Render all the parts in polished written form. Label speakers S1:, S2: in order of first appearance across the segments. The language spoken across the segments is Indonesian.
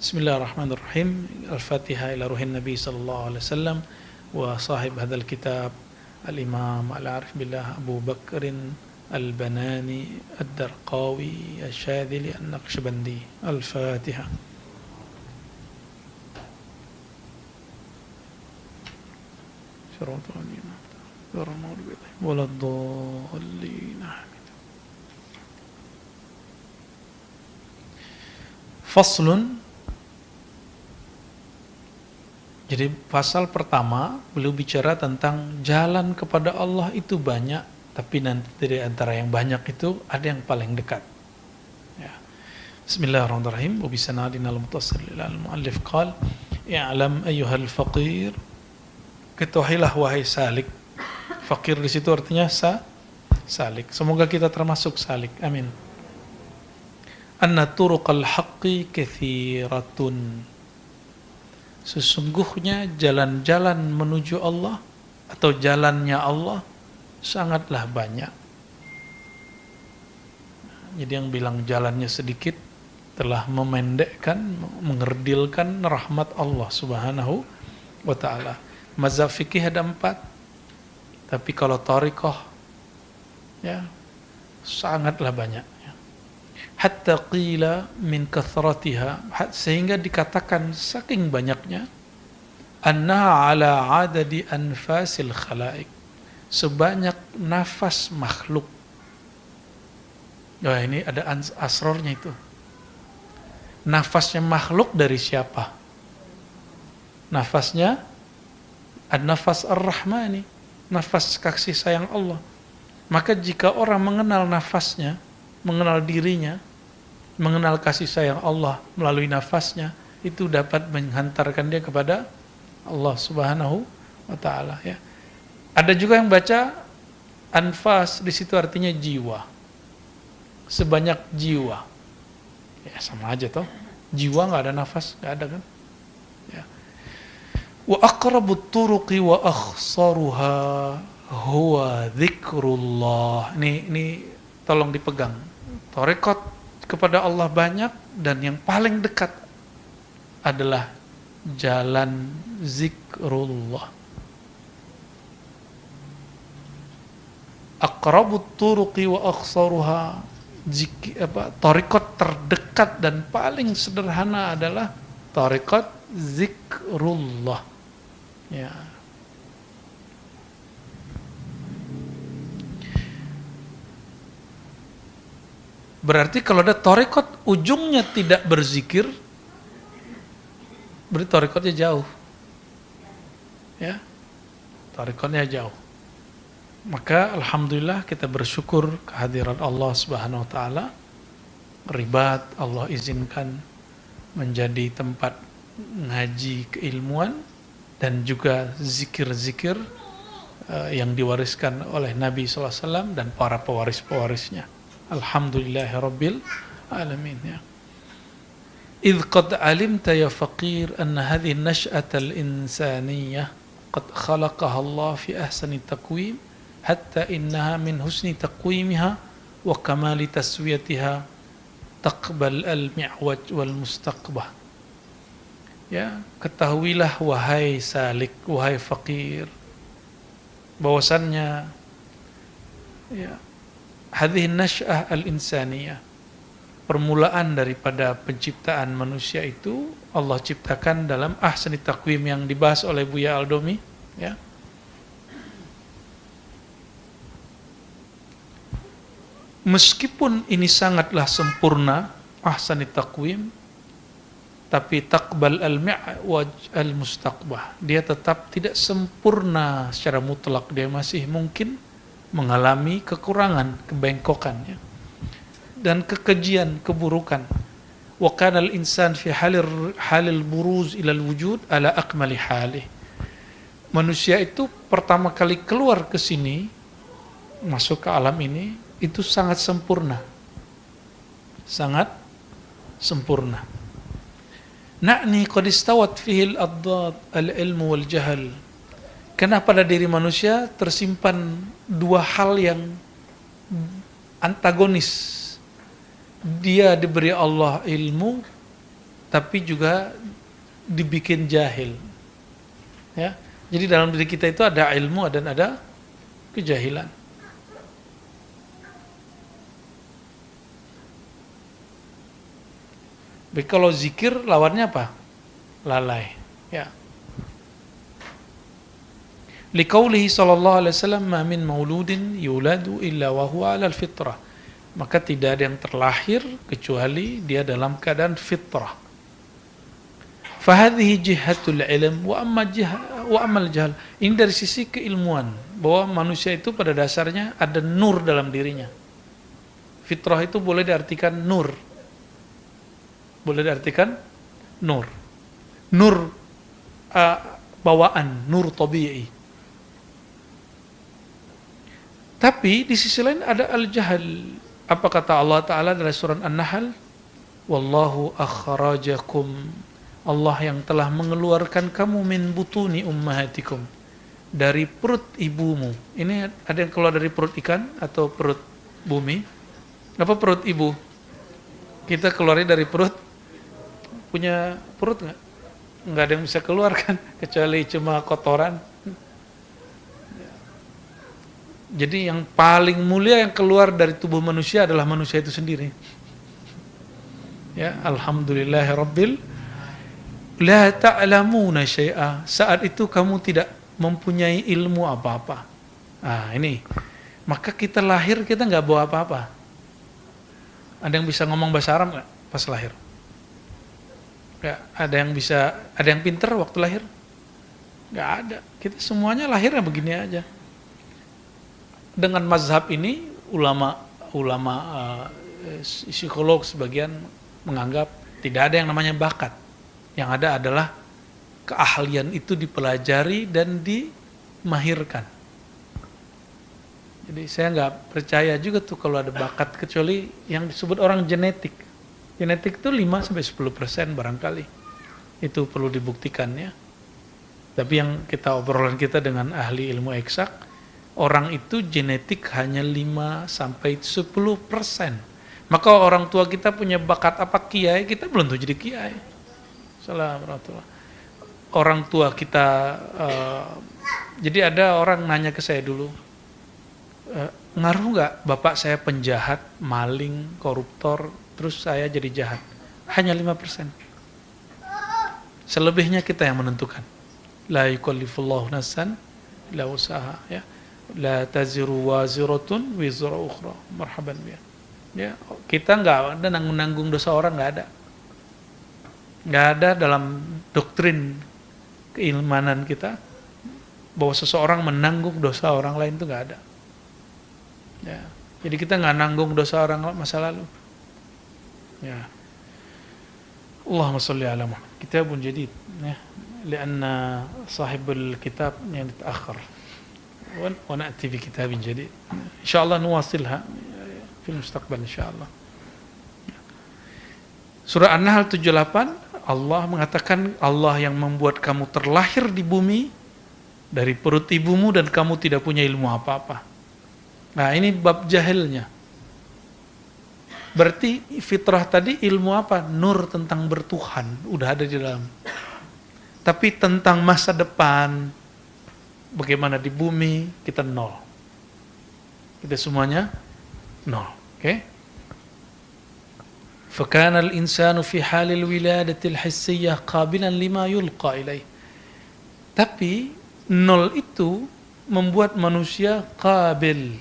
S1: Bismillahirrahmanirrahim. Al-Fatihah ila ruhin Nabi sallallahu alaihi wasallam wa sahib hadzal kitab Al-Imam Al-Arif Billah Abu Bakrin Al-Banani Ad-Darqawi Asy-Syadzili An-Naqsyabandi. Al-Fatihah. Syaratul Alim. Waladdallin. Faslun. Jadi pasal pertama beliau bicara tentang jalan kepada Allah itu banyak, tapi nanti dari antara yang banyak itu ada yang paling dekat. Ya. Bismillahirrahmanirrahim. Wa bisanadina al-muttasil ila al-muallif qala i'lam ayyuhal faqir. Ketahuilah wahai salik. Fakir di situ artinya salik. Semoga kita termasuk salik. Amin. Anna turuqal haqqi katsiratun. Sesungguhnya jalan-jalan menuju Allah atau jalannya Allah sangatlah banyak. Jadi yang bilang jalannya sedikit telah memendekkan, mengerdilkan rahmat Allah Subhanahu wa ta'ala. Mazhab fikih ada 4. Tapi kalau thariqah ya sangatlah banyak. Hatta qila min kathratiha, sehingga dikatakan saking banyaknya, anna ala adadi anfasil khalaik, sebanyak nafas makhluk. Wah, ini ada asrornya itu. Nafasnya makhluk dari siapa? Nafasnya an-nafas ar-rahmani, nafas kasih sayang Allah. Maka jika orang mengenal nafasnya, mengenal dirinya, mengenal kasih sayang Allah melalui nafasnya, itu dapat menghantarkan dia kepada Allah Subhanahu wa ta'ala ya. Ada juga yang baca anfas di situ artinya jiwa. Sebanyak jiwa. Ya sama aja toh. Jiwa enggak ada nafas, enggak ada kan? Ya. Wa aqrabut turuqi wa akhsaruha huwa dzikrullah. Ini tolong dipegang. Thariqat kepada Allah banyak dan yang paling dekat adalah jalan zikrullah. Aqrabut turuqi wa akhsaruha, thariqat terdekat dan paling sederhana adalah thariqat zikrullah. Ya. Berarti kalau ada thariqat ujungnya tidak berzikir, berarti thariqatnya jauh. Ya. Thariqatnya jauh. Maka alhamdulillah kita bersyukur kehadiran Allah Subhanahu wa taala. Ribat Allah izinkan menjadi tempat ngaji keilmuan dan juga zikir-zikir yang diwariskan oleh Nabi sallallahu alaihi wasallam dan para pewaris-pewarisnya. Alhamdulillahirabbil alamin ya. Idh qad alimta ya faqir anna hadhihi an-nash'ata al-insaniyah qad khalaqaha Allah fi ahsani taqwim hatta innaha min husni taqwimiha wa kamali taswiyatiha taqbal al-mi'waj wal mustaqbah. Ya, ketahuilah wahai salik, wahai faqir, bahwasannya ya hadhihi nasy'ah al-insaniyah, permulaan daripada penciptaan manusia itu Allah ciptakan dalam ahsani taqwim yang dibahas oleh Buya Aldomi ya. Meskipun ini sangatlah sempurna ahsani taqwim, tapi taqbal al-mi'waj al-mustaqbah, dia tetap tidak sempurna secara mutlak, dia masih mungkin mengalami kekurangan, kebengkokan ya. Dan kekejian, keburukan. Wa kana al-insan fi halil buruz ila al-wujud ala akmali halih. Manusia itu pertama kali keluar ke sini, masuk ke alam ini, itu sangat sempurna. Sangat sempurna. Na'ni qad istawat fihi al-addad al-ilmu wal jahal. Karena pada diri manusia tersimpan dua hal yang antagonis. Dia diberi Allah ilmu, tapi juga dibikin jahil. Ya. Jadi dalam diri kita itu ada ilmu dan ada kejahilan. Baik, kalau zikir lawannya apa? Lalai. Ya. Liqaulihi sallallahu alaihi wasallam, "Ma min mauludin yuladu illa wa huwa 'alal fitrah." Maka tidak ada yang terlahir kecuali dia dalam keadaan fitrah. Fahadhihi jihatul ilm wa ammal jahl. Ini dari sisi keilmuan, bahwa manusia itu pada dasarnya ada nur dalam dirinya. Fitrah itu boleh diartikan nur. Boleh diartikan nur. Nur bawaan, nur tabi'i. Tapi di sisi lain ada al-jahl. Apa kata Allah Ta'ala dalam surah An-Nahl? Wallahu akhrajakum, Allah yang telah mengeluarkan kamu min butuni ummahatikum, dari perut ibumu. Ini ada yang keluar dari perut ikan atau perut bumi? Apa perut ibu? Kita keluarnya dari perut. Punya perut nggak? Nggak ada yang bisa keluar kan, kecuali cuma kotoran. Jadi yang paling mulia yang keluar dari tubuh manusia adalah manusia itu sendiri. Ya, alhamdulillahirabbil la ta'lamuna syai'a. Saat itu kamu tidak mempunyai ilmu apa-apa. Nah, ini. Maka kita lahir kita nggak bawa apa-apa. Ada yang bisa ngomong bahasa Arab nggak pas lahir? Ya, ada yang pinter waktu lahir? Nggak ada. Kita semuanya lahirnya begini aja. Dengan mazhab ini, ulama psikolog sebagian menganggap tidak ada yang namanya bakat. Yang ada adalah keahlian itu dipelajari dan dimahirkan. Jadi saya nggak percaya juga tuh kalau ada bakat, kecuali yang disebut orang genetik. Genetik itu 5-10% barangkali. Itu perlu dibuktikan ya. Tapi yang obrolan kita dengan ahli ilmu eksak, orang itu genetik hanya 5-10%. Maka orang tua kita punya bakat apa kiai, kita belum tentu jadi kiai. Assalamualaikum. Orang tua kita, jadi ada orang nanya ke saya dulu, ngaruh nggak bapak saya penjahat, maling, koruptor, terus saya jadi jahat? Hanya 5%. Selebihnya kita yang menentukan. La yukallifullahu nafsan illa wus'aha, ya. La taziru waziratun wizra ukhra. Marhaban biya. Ya, kita nggak ada nanggung dosa orang, nggak ada. Nggak ada dalam doktrin keimanan kita bahwa seseorang menanggung dosa orang lain, itu nggak ada. Ya, jadi kita nggak nanggung dosa orang masa lalu. Ya. Allahumma sholli ala Muhammad. Kitabun jadid, ya. Karena sahibul kitab yang ditaakhir. ونأتي بكتاب جديد إن شاء الله نواصلها في المستقبل إن شاء الله. Surah An-Nahl 78, Allah mengatakan, Allah yang membuat kamu terlahir di bumi dari perut ibumu dan kamu tidak punya ilmu apa-apa. Nah, ini bab jahilnya. Berarti fitrah tadi ilmu apa? Nur tentang bertuhan, udah ada di dalam. Tapi tentang masa depan, bagaimana di bumi, kita nol. Kita semuanya nol. Oke? فَكَانَ الْإِنسَانُ فِي حَالِ الْوِلَادَةِ الْحِسِّيَّةِ قَابِلًا لِمَا يُلْقَى إِلَيْهِ. Tapi nol itu membuat manusia qabil,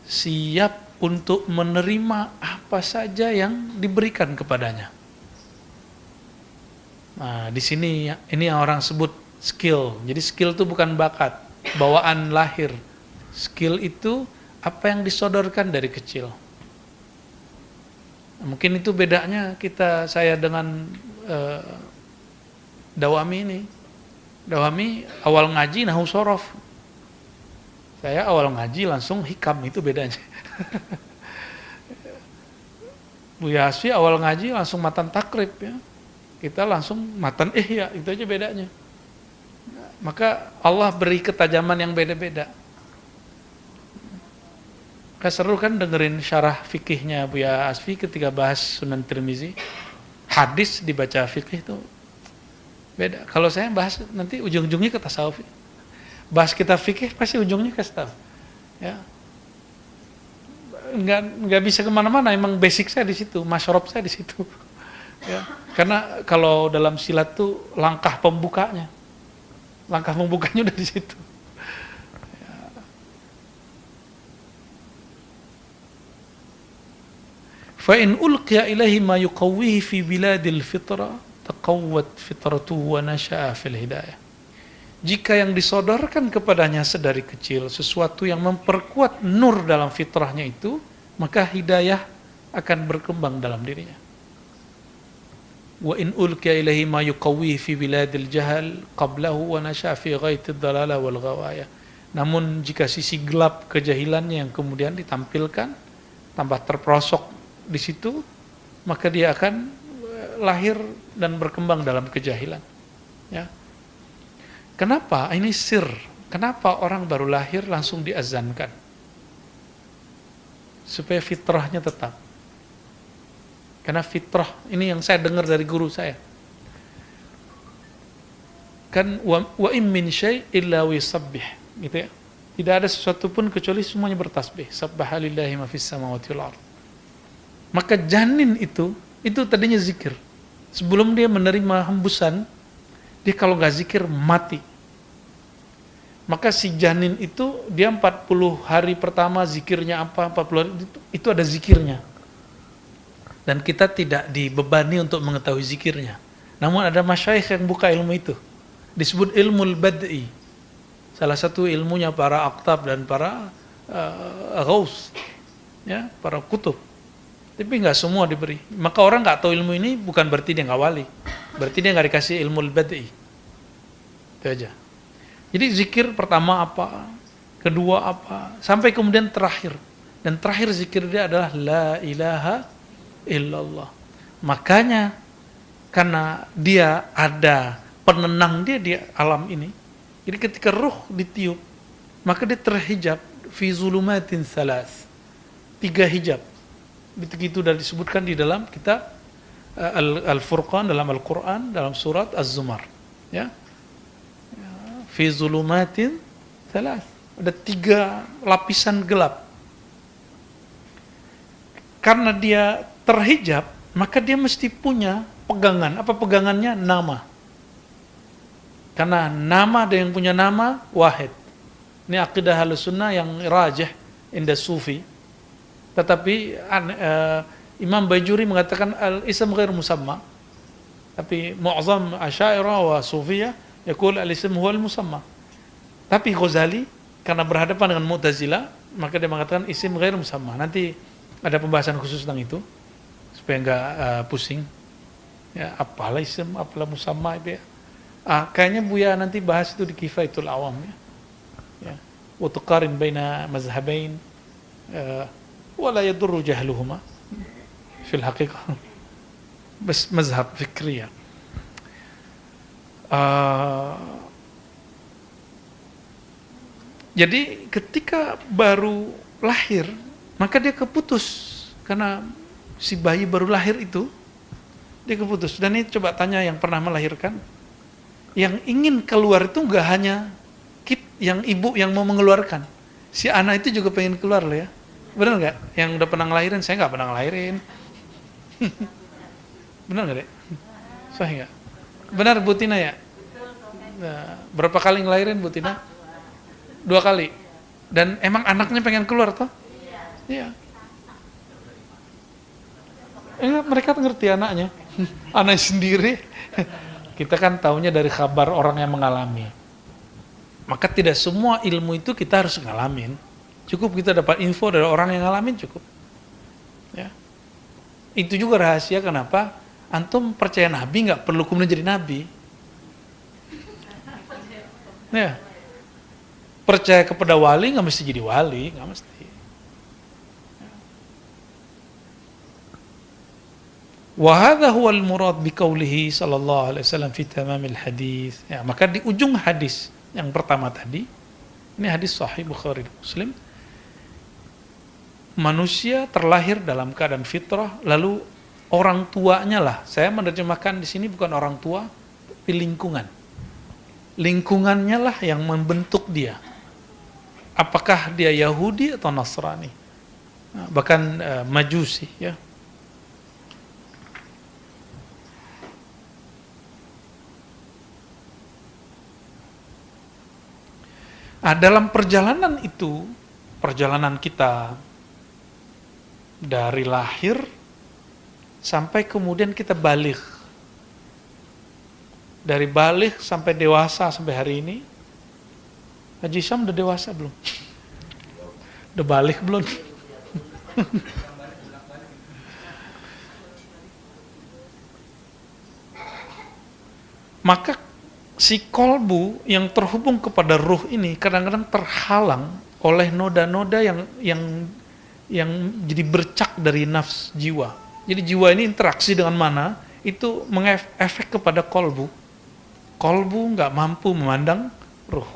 S1: siap untuk menerima apa saja yang diberikan kepadanya. Nah, di sini ini yang orang sebut skill. Jadi skill itu bukan bakat, bawaan lahir. Skill itu apa yang disodorkan dari kecil. Mungkin itu bedanya saya dengan Dawami ini. Dawami awal ngaji nahu sorof. Saya awal ngaji langsung hikam, itu bedanya. Bu Yasfi awal ngaji langsung matan takrib ya. Kita langsung matan ihya, itu aja bedanya. Maka Allah beri ketajaman yang beda-beda. Seru kan dengerin syarah fikihnya Buya Asfi ketika bahas Sunan Tirmizi. hadis dibaca fikih itu beda. Kalau saya bahas nanti ujung-ujungnya ke tasawuf. Bahas kita fikih pasti ujungnya ke tasawuf. Ya. Nggak bisa kemana-mana, emang basic saya di situ, masyarakat saya di situ. Ya. Karena kalau dalam silat tuh langkah pembukanya udah di situ. Fa in ulqiya ilaihi ma yuqawwihi fi biladil fitra taqawwat fitratuhu wa nasha'a fil hidayah. Jika yang disodorkan kepadanya sedari kecil sesuatu yang memperkuat nur dalam fitrahnya itu, maka hidayah akan berkembang dalam dirinya. Wa in ulqiya ilaihi ma yuqawwihi fi biladil jahal qablahu wa nasha'a fi ghaitid dalalah wal ghawaya. Namun jika sisi gelap kejahilannya yang kemudian ditampilkan tambah terperosok di situ, maka dia akan lahir dan berkembang dalam kejahilan. Ya. Kenapa? Ini sir. Kenapa orang baru lahir langsung diazankan? Supaya fitrahnya tetap. Karena fitrah, ini yang saya dengar dari guru saya. Kan wa in min syai' illa yusabbih, gitu ya. Tidak ada sesuatu pun kecuali semuanya bertasbih. Subhanallahi ma fis samawati wal ardh. Maka janin itu tadinya zikir. Sebelum dia menerima hembusan, dia kalau nggak zikir mati. Maka si janin itu dia 40 hari pertama zikirnya apa, 40 hari itu ada zikirnya. Dan kita tidak dibebani untuk mengetahui zikirnya. Namun ada masyayikh yang buka ilmu itu. Disebut ilmul bad'i. Salah satu ilmunya para aqtab dan para ghaus, ya, para kutub. Tapi nggak semua diberi. Maka orang nggak tahu ilmu ini bukan berarti dia nggak wali. Berarti dia nggak dikasih ilmu bad'i. Itu aja. Jadi zikir pertama apa, kedua apa, sampai kemudian terakhir. Dan terakhir zikir dia adalah la ilaha illallah. Makanya karena dia ada penenang dia di alam ini. Jadi ketika ruh ditiup, maka dia terhijab fi zulumatin salas. 3 hijab. Begitu sudah disebutkan di dalam kitab Al-Furqan dalam Al-Quran dalam surat Az-Zumar, ya. Fi zulumatin salas, ada 3 lapisan gelap. Karena dia terhijab, maka dia mesti punya pegangan. Apa pegangannya? Nama. Karena nama, ada yang punya nama wahid. Ini akidah Ahlussunnah yang rajih inda sufi. Tetapi Imam Bajuri mengatakan al-ism ghair musamma. Tapi mu'azzam Asy'ariyah wa Sufiyah yaqul al-ism huwa al-musamma. Tapi Ghazali karena berhadapan dengan Mu'tazilah, maka dia mengatakan isim ghair musamma. Nanti ada pembahasan khusus tentang itu supaya enggak pusing. Ya, apalah isim, apalah musamma itu ya. Kayaknya Buya nanti bahas itu di Kifayatul Awam, ya. Ya. Wa tuqarin baina mazhabain wala yadurru jahluhuma fil haqiqah bas mazhab fikriyah. Jadi ketika baru lahir maka dia keputus, karena si bayi baru lahir itu dia keputus. Dan ini coba tanya yang pernah melahirkan, yang ingin keluar itu enggak hanya yang ibu yang mau mengeluarkan, si anak itu juga pengen keluar loh, ya. Benar nggak? Yang udah pernah ngelahirin? Saya nggak pernah ngelahirin. Benar nggak, Dek? Sahih nggak? Benar, Bu Tina, ya? Nah, berapa kali ngelahirin, Bu Tina? 2 kali. Dan emang anaknya pengen keluar, toh? Iya. Mereka ngerti anaknya. Anaknya sendiri. Kita kan taunya dari kabar orang yang mengalami. Maka tidak semua ilmu itu kita harus ngalamin. Cukup kita dapat info dari orang yang ngalamin, cukup. Ya. Itu juga rahasia kenapa antum percaya nabi nggak perlu kemudian jadi nabi. Ya. Percaya kepada wali nggak mesti jadi wali, nggak mesti. Wa hadza huwa al-murad bi qoulihi sallallahu alaihi wasallam fi tamamil hadis. Ya, maka di ujung hadis yang pertama tadi, ini hadis sahih Bukhari Muslim. Manusia terlahir dalam keadaan fitrah, lalu orang tuanya lah. Saya menerjemahkan di sini bukan orang tua, tapi lingkungan. Lingkungannya lah yang membentuk dia. Apakah dia Yahudi atau Nasrani? Bahkan Majusi, ya. Dalam perjalanan itu, perjalanan kita dari lahir sampai kemudian kita balik. Dari balik sampai dewasa sampai hari ini, Haji Syam udah dewasa belum? Udah balik belum? Maka si kolbu yang terhubung kepada ruh ini kadang-kadang terhalang oleh noda-noda yang jadi bercak dari nafs jiwa. Jadi jiwa ini interaksi dengan mana, itu mengefek kepada kolbu. Kolbu nggak mampu memandang ruh.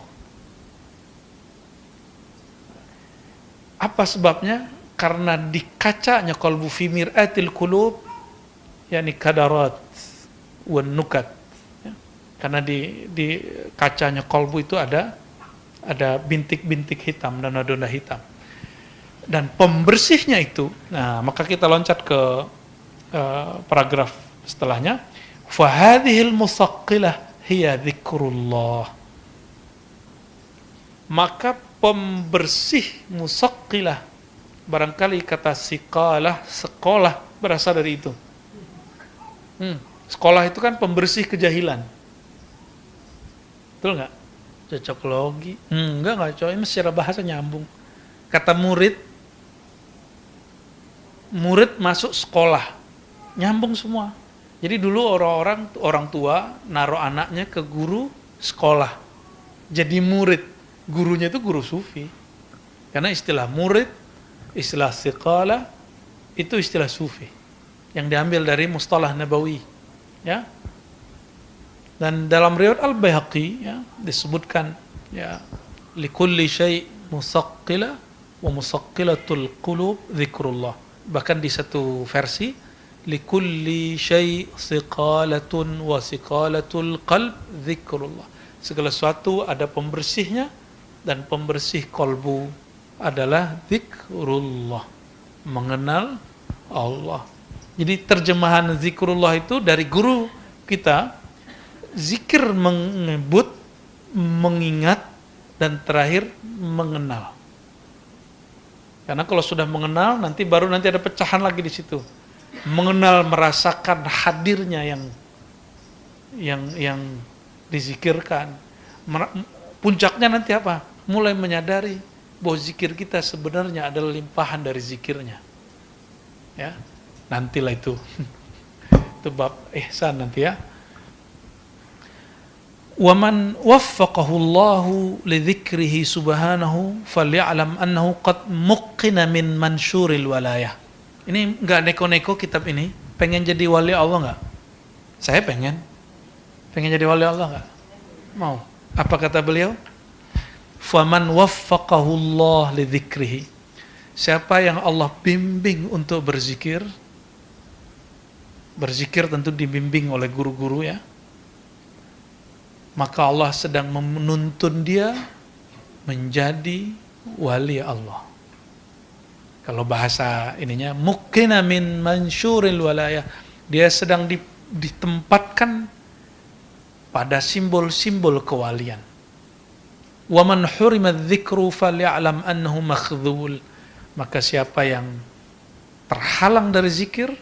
S1: Apa sebabnya? Karena di kacanya kolbu fi mir'atil qulub, yakni kadarat wan nukat. Karena di kacanya kolbu itu ada bintik-bintik hitam dan noda hitam. Dan pembersihnya itu, nah maka kita loncat ke paragraf setelahnya. Fahadhil musaqqilah hiya dzikrullah. Maka pembersih musaqqilah, barangkali kata siqalah, sekolah berasal dari itu. Sekolah itu kan pembersih kejahilan. Betul nggak? Cocok logi? Enggak cocok. Ini secara bahasa nyambung. Kata murid masuk sekolah, nyambung semua. Jadi dulu orang tua naruh anaknya ke guru sekolah, jadi murid. Gurunya itu guru sufi. Karena istilah murid, istilah siqalah itu istilah sufi yang diambil dari mustalah nabawi, ya. Dan dalam riwayat Al-Baihaqi, ya, disebutkan, ya, likulli syai' musaqqilah wa musaqqilatul qulub dzikrullah. Bahkan di satu versi, likulli syai' siqalatun wa siqalatul qalb dzikrullah. Segala sesuatu ada pembersihnya, dan pembersih kolbu adalah dzikrullah, mengenal Allah. Jadi terjemahan zikrullah itu dari guru kita. Zikir menyebut, mengingat, dan terakhir mengenal. Karena kalau sudah mengenal, nanti ada pecahan lagi di situ. Mengenal, merasakan hadirnya yang dizikirkan. Puncaknya nanti apa? Mulai menyadari bahwa zikir kita sebenarnya adalah limpahan dari zikirnya. Ya, nantilah itu. Itu bab ihsan nanti, ya. وَمَنْ وَفَّقَهُ اللَّهُ لِذِكْرِهِ سُبْحَانَهُ فَلْيَعْلَمْ أَنَّهُ قَدْ مُقِّنَ مِنْ مَنْشُورِ الْوَلَايَةِ. Ini nggak neko-neko kitab ini. Pengen jadi wali Allah nggak? Saya pengen. Pengen jadi wali Allah nggak? Mau. Apa kata beliau? فَمَنْ وَفَّقَهُ اللَّهُ لِذِكْرِهِ. Siapa yang Allah bimbing untuk berzikir, berzikir tentu dibimbing oleh guru-guru, ya, maka Allah sedang menuntun dia menjadi wali Allah. Kalau bahasa ininya, muqina min mansyuril walayah, dia sedang ditempatkan pada simbol-simbol kewalian. Wa man hurima dzikru falyalam annahu makhdhul. Maka siapa yang terhalang dari zikir,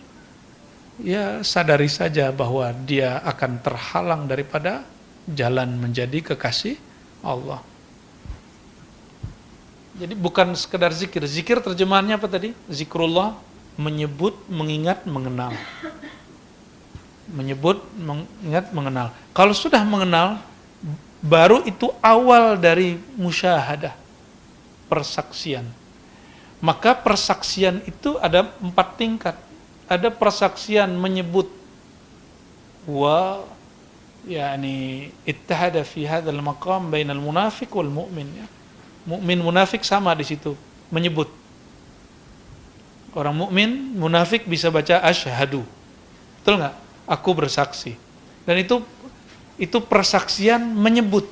S1: ya sadari saja bahwa dia akan terhalang daripada jalan menjadi kekasih Allah. Jadi bukan sekedar zikir. Zikir terjemahannya apa tadi? Zikrullah, menyebut, mengingat, mengenal. Menyebut, mengingat, mengenal. Kalau sudah mengenal, baru itu awal dari musyahadah, persaksian. Maka persaksian itu ada 4 tingkat. Ada persaksian menyebut, wa yani ittahada fi hadzal maqam bainal munafiq wal mu'min, ya. Mukmin munafik sama di situ, menyebut. Orang mukmin munafik bisa baca asyhadu, Betul nggak? Aku bersaksi. Dan itu persaksian menyebut.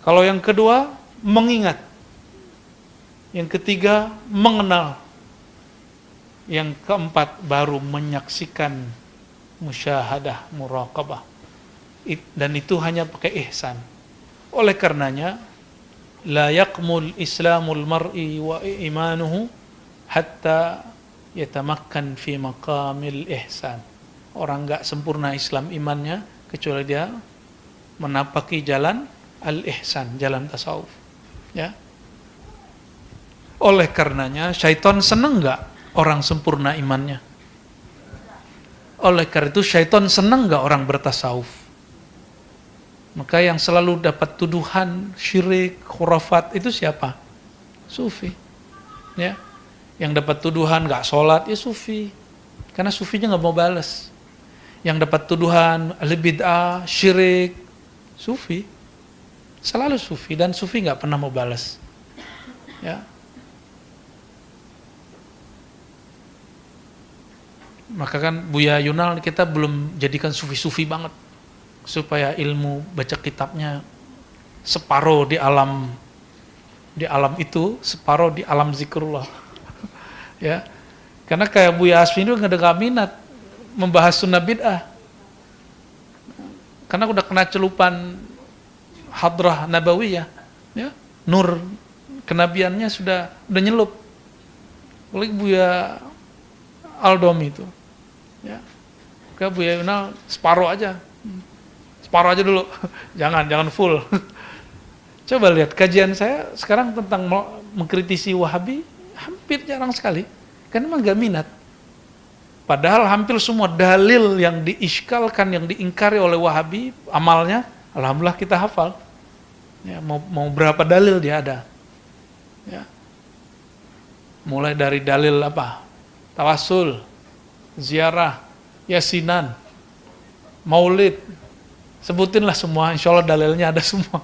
S1: Kalau yang kedua, mengingat. Yang ketiga, mengenal. Yang keempat, baru menyaksikan musyahadah, muraqabah. Dan itu hanya pakai ihsan. Oleh karenanya, la yakmul islamul mar'i wa imanuhu hatta yatamakkan fi maqamil ihsan. Orang enggak sempurna Islam imannya kecuali dia menapaki jalan al-ihsan, jalan tasawuf. Ya. Oleh karenanya, syaitan senang enggak orang sempurna imannya? Oleh karena itu, syaitan senang enggak orang bertasawuf? Maka yang selalu dapat tuduhan syirik, khurafat itu siapa? Sufi. Ya. Yang dapat tuduhan enggak sholat, ya sufi. Karena sufinya enggak mau balas. Yang dapat tuduhan al-bid'ah, syirik, sufi. Selalu sufi, dan sufi enggak pernah mau balas. Ya. Maka kan Buya Yunal kita belum jadikan sufi-sufi banget. Supaya ilmu baca kitabnya separuh di alam itu, separuh di alam zikrullah. Ya. Karena kayak Buya Asfi itu nggak minat membahas sunnah bid'ah. Karena udah kena celupan hadrah nabawiyah, ya. Nur kenabiannya sudah nyelup. Oleh Buya Aldom itu. Ya. Kayak Buya Yunal separuh aja dulu. jangan full. Coba lihat kajian saya sekarang tentang mengkritisi Wahabi hampir jarang sekali. Karena memang gak minat. Padahal hampir semua dalil yang diiskalkan, yang diingkari oleh Wahabi, amalnya, alhamdulillah kita hafal. Ya, mau berapa dalil dia ada. Ya. Mulai dari dalil apa? Tawassul, ziarah, yasinan, maulid, sebutinlah semua, insya Allah dalilnya ada semua.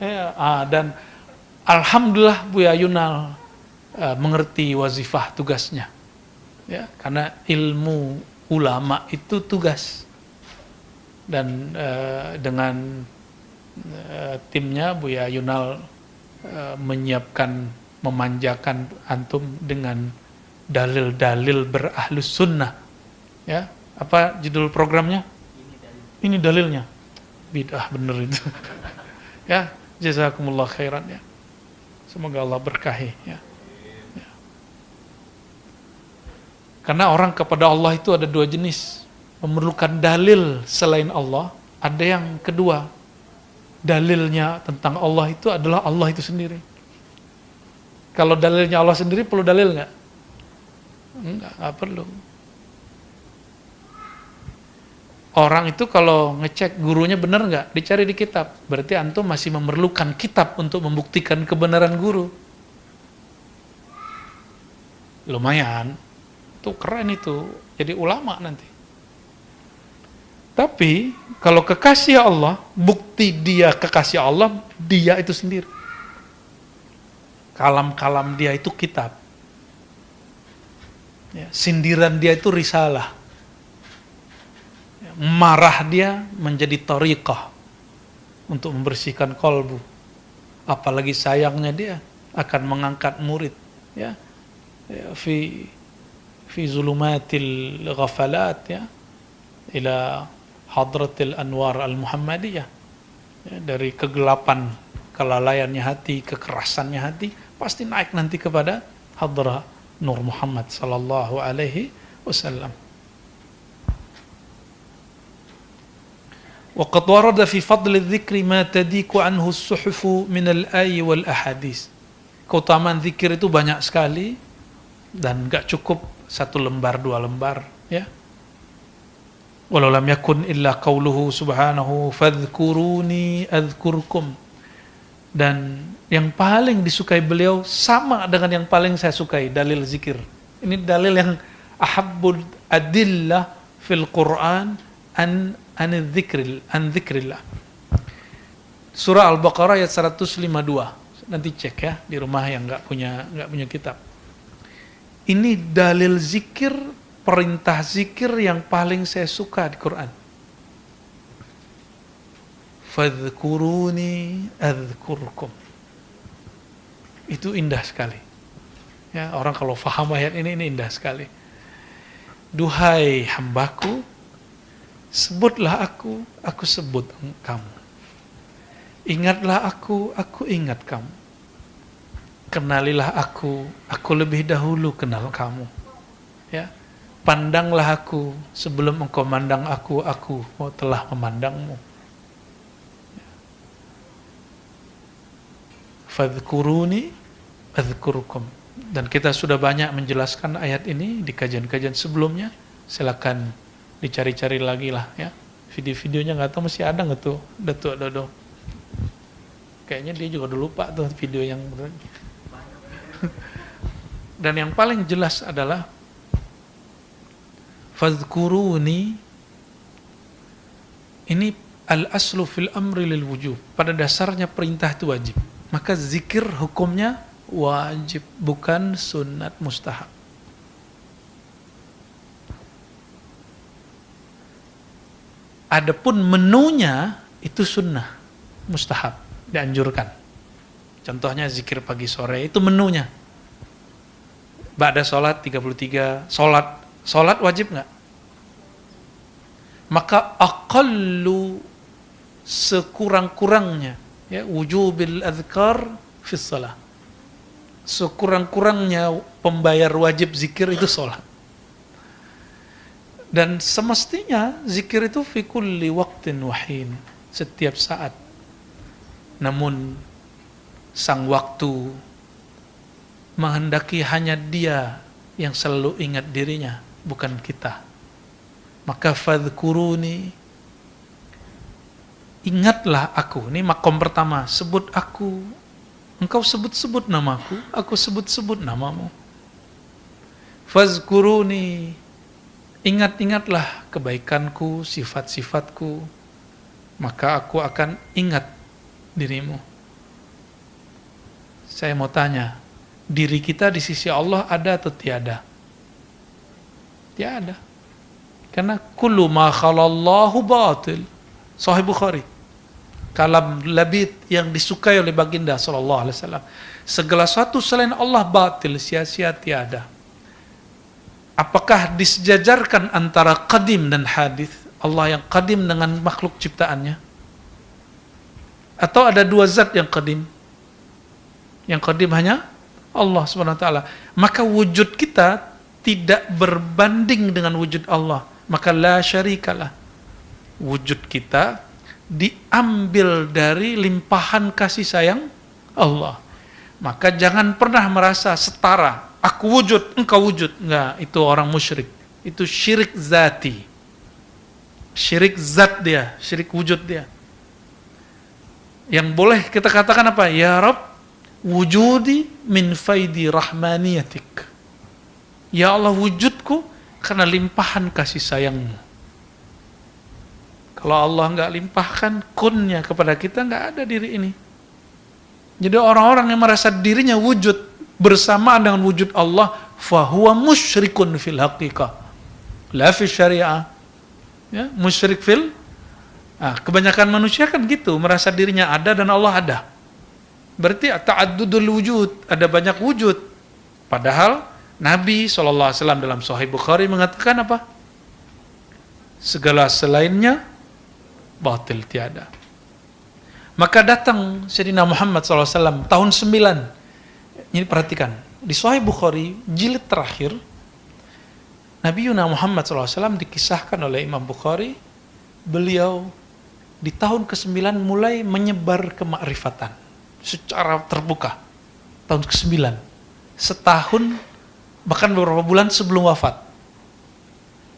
S1: Ya, dan alhamdulillah Buya Yunal mengerti wazifah tugasnya. Ya, karena ilmu ulama itu tugas. Dan dengan timnya Buya Yunal menyiapkan, memanjakan antum dengan dalil-dalil berahlus sunnah. Ya, apa judul programnya? Ini dalilnya. Bid'ah bener itu. Ya, jazakumullah khairan ya. Semoga Allah berkahi ya. Ya. Karena orang kepada Allah itu ada dua jenis. Memerlukan dalil selain Allah. Ada yang kedua, dalilnya tentang Allah itu adalah Allah itu sendiri. Kalau dalilnya Allah sendiri perlu dalil nggak? Nggak perlu. Orang itu kalau ngecek gurunya benar nggak, dicari di kitab. Berarti antum masih memerlukan kitab untuk membuktikan kebenaran guru. Lumayan, tuh keren itu, jadi ulama nanti. Tapi kalau kekasih Allah, bukti dia kekasih Allah, dia itu sendiri. Kalam-kalam dia itu kitab. Ya, sindiran dia itu risalah. Marah dia menjadi tariqah untuk membersihkan kolbu. Apalagi sayangnya dia akan mengangkat murid, ya, fi zulumatil ghafalat, ya, ila hadratil anwar al-muhammadiyah, ya, dari kegelapan kelalaiannya hati, kekerasannya hati, pasti naik nanti kepada hadrah Nur Muhammad sallallahu alaihi wasallam. وقد ورد في فضل الذكر ما تديك عنه الصحف من الآي والأحاديث. Keutamaan zikir itu banyak sekali dan gak cukup satu lembar dua lembar, ya. Walau lam yakun illa qauluhu subhanahu fadhkuruni adzkurkum. Dan yang paling disukai beliau sama dengan yang paling saya sukai, dalil zikir. Ini dalil yang ahabbul adillah fil Quran an dzikrillah. Surah Al-Baqarah ayat 152. Nanti cek ya di rumah yang enggak punya kitab. Ini dalil zikir perintah zikir yang paling saya suka di Quran. Fadhkuruni adzkurkum. Itu indah sekali. Ya, orang kalau faham ayat ini indah sekali. Duhai hambaku, sebutlah aku sebut kamu. Ingatlah aku ingat kamu. Kenalilah aku lebih dahulu kenal kamu. Ya. Pandanglah aku sebelum engkau mandang aku telah memandangmu. Fadhkuruni adzkurkum. Dan kita sudah banyak menjelaskan ayat ini di kajian-kajian sebelumnya. Silakan dicari-cari lagi lah ya. Video-videonya nggak tahu masih ada nggak tuh, Datuk Dodo. Kayaknya dia juga udah lupa tuh video yang dan yang paling jelas adalah fadhkuruni, ini al-aslu fil amri lil wujub. Pada dasarnya perintah itu wajib. Maka zikir hukumnya wajib, bukan sunat mustahab. Adapun menunya itu sunnah mustahab, dianjurkan. Contohnya zikir pagi sore itu menunya. Ba'da sholat 33, sholat wajib nggak? Maka aqallu sekurang-kurangnya ya wujubil adzkar fi shalah. Sekurang-kurangnya pembayar wajib zikir itu sholat. Dan semestinya zikir itu fi kulli waqtin wahin, setiap saat. Namun sang waktu menghendaki hanya dia yang selalu ingat dirinya, bukan kita. Maka fadhkuruni, ingatlah aku. Ini makom pertama, sebut aku. Engkau sebut-sebut namaku, aku sebut-sebut namamu. Fazkuruni, ingat-ingatlah kebaikanku, sifat-sifatku, maka aku akan ingat dirimu. Saya mau tanya, diri kita di sisi Allah ada atau tiada? Tiada. Karena kullu ma khalallahu batil. Sahih Bukhari. Kalam labid yang disukai oleh baginda sallallahu alaihi wasallam. Segala sesuatu selain Allah batil, sia-sia, tiada. Apakah disejajarkan antara qadim dan hadith? Allah yang qadim dengan makhluk ciptaannya? Atau ada dua zat yang qadim? Yang qadim hanya Allah Subhanahu wa taala. Maka wujud kita tidak berbanding dengan wujud Allah. Maka la syarikalah. Wujud kita diambil dari limpahan kasih sayang Allah. Maka jangan pernah merasa setara. Aku wujud, engkau wujud. Enggak, itu orang musyrik. Itu syirik zati. Syirik zat dia, syirik wujud dia. Yang boleh kita katakan apa? Ya Rabb, wujudi min faidi rahmaniyatik. Ya Allah, wujudku karena limpahan kasih sayangmu. Kalau Allah nggak limpahkan kunnya kepada kita, nggak ada diri ini. Jadi orang-orang yang merasa dirinya wujud bersamaan dengan wujud Allah, fahuwa musyrikun fil haqiqah, la fi syariah. Ya, musyrik fil. Kebanyakan manusia kan gitu, merasa dirinya ada dan Allah ada. Berarti ta'addudul wujud, ada banyak wujud. Padahal Nabi SAW dalam Sahih Bukhari mengatakan apa? Segala selainnya batil, tiada. Maka datang Sayyidina Muhammad SAW tahun 9. Ini perhatikan, di Sahih Bukhari jilid terakhir, Nabi Muhammad SAW dikisahkan oleh Imam Bukhari, beliau di tahun ke-9 mulai menyebar kemakrifatan secara terbuka. Tahun ke-9, setahun bahkan beberapa bulan sebelum wafat.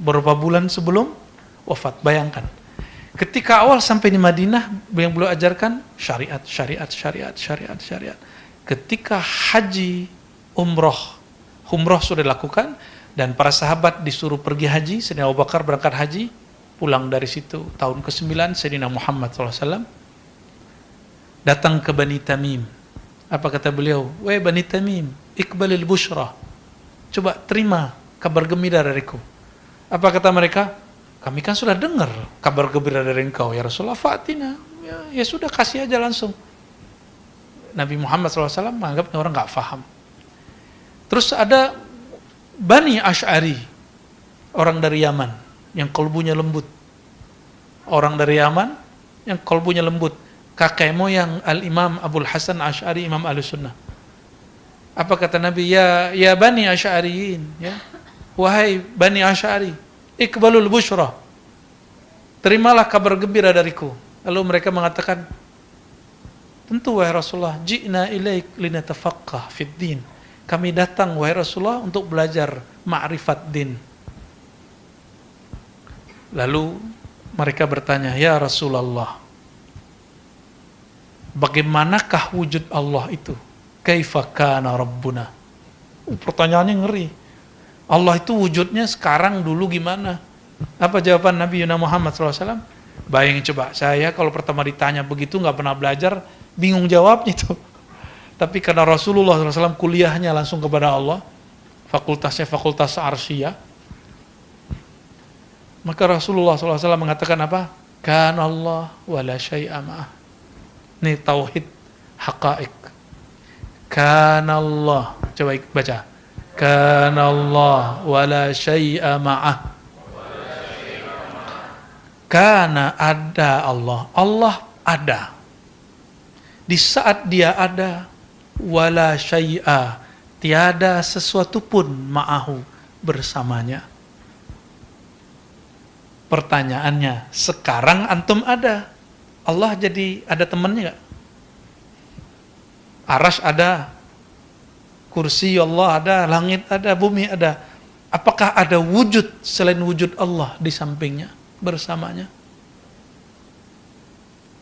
S1: Beberapa bulan sebelum wafat, bayangkan. Ketika awal sampai di Madinah, yang beliau ajarkan syariat. Ketika haji, umroh sudah dilakukan, dan para sahabat disuruh pergi haji. Sayyidina Abu Bakar berangkat haji, pulang dari situ tahun ke-9, Sayyidina Muhammad SAW datang ke Bani Tamim. Apa kata beliau? Wahai Bani Tamim, iqbalil bushra, coba terima kabar gembira dariku. Apa kata mereka? Kami kan sudah dengar kabar gembira dari engkau ya Rasulullah, fatina. Ya sudah, kasih aja langsung. Nabi Muhammad SAW menganggap orang nggak paham. Terus ada Bani Asy'ari, orang dari Yaman yang kalbunya lembut. Orang dari Yaman yang kalbunya lembut. Kakek moyang Al-Imam Abul Hasan Asy'ari, Imam Ahlussunnah. Apa kata Nabi? Ya Bani Asy'ariyin, ya. Wahai Bani Asy'ari, ikbalul busyra. Terimalah kabar gembira dariku. Lalu mereka mengatakan, tentu wahai Rasulullah, ji'na ilaik linatafaqqah fid din. Kami datang wahai Rasulullah untuk belajar ma'rifat din. Lalu mereka bertanya, ya Rasulullah, bagaimanakah wujud Allah itu? Kaifa kana rabbuna? Pertanyaannya ngeri. Allah itu wujudnya sekarang, dulu gimana? Apa jawaban Nabi Muhammad SAW? Bayangin coba, saya kalau pertama ditanya begitu, nggak pernah belajar, bingung jawabnya itu. Tapi karena Rasulullah SAW kuliahnya langsung kepada Allah, fakultasnya fakultas Arsyiyah, maka Rasulullah SAW mengatakan apa? Kana Allah wala syai'a ma'ah. Ini tauhid haqa'iq. Kana Allah, coba baca. Kana Allah wala syai'a ma'ah. Kana, ada Allah. Allah ada. Di saat dia ada, wala syai'a, tiada sesuatu pun ma'ahu, bersamanya. Pertanyaannya, sekarang antum ada, Allah jadi ada temannya nggak? Arasy ada, kursi Allah ada, langit ada, bumi ada. Apakah ada wujud selain wujud Allah di sampingnya, bersamanya?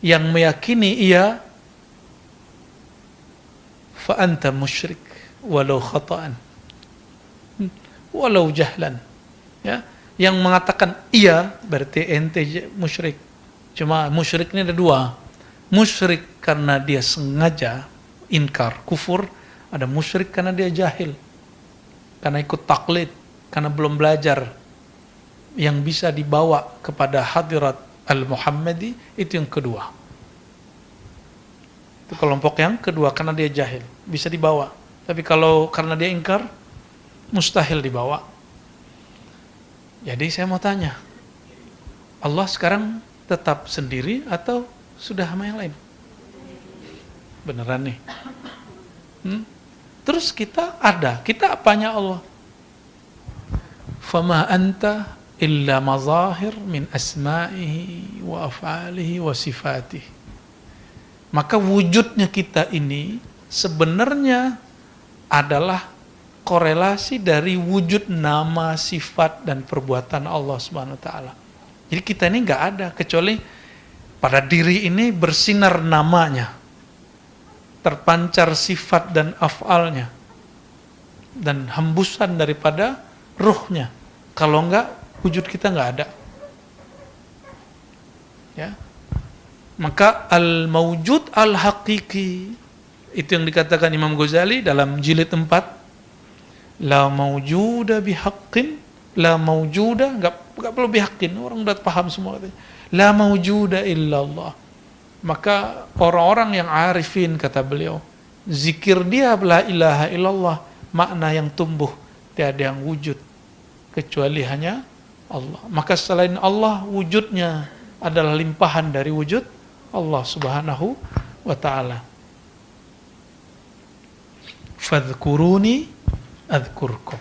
S1: Yang meyakini iya, fa anta musyrik walau khata'an, walau jahlan. Ya, yang mengatakan iya berarti ente musyrik. Cuma musyrik ini ada dua. Musyrik karena dia sengaja inkar, kufur. Ada musyrik karena dia jahil, karena ikut taklid, karena belum belajar yang bisa dibawa kepada hadirat al-Muhammadi. Itu yang kedua. Itu kelompok yang kedua, karena dia jahil, bisa dibawa. Tapi kalau karena dia ingkar, mustahil dibawa. Jadi saya mau tanya, Allah sekarang tetap sendiri atau sudah sama yang lain? Beneran nih? Terus kita ada, kita apanya Allah? Fama anta illa mazahir min asma'ihi wa af'alihi wa sifatihi. Maka wujudnya kita ini sebenarnya adalah korelasi dari wujud nama, sifat, dan perbuatan Allah Subhanahu wa ta'ala. Jadi kita ini nggak ada, kecuali pada diri ini bersinar namanya, terpancar sifat dan af'alnya, dan hembusan daripada ruhnya. Kalau enggak, wujud kita nggak ada. Ya. Maka al-mawjud al-haqiqi, itu yang dikatakan Imam Ghazali dalam jilid 4, la mawjuda bihaqqin, la mawjuda, enggak perlu bihaqqin, orang udah paham semua katanya. La mawjuda illallah. Maka orang-orang yang arifin, kata beliau, zikir dia la ilaha illallah, makna yang tumbuh, tiada yang wujud kecuali hanya Allah. Maka selain Allah, wujudnya adalah limpahan dari wujud Allah Subhanahu wa ta'ala. Fadhkuruni adzkurkum.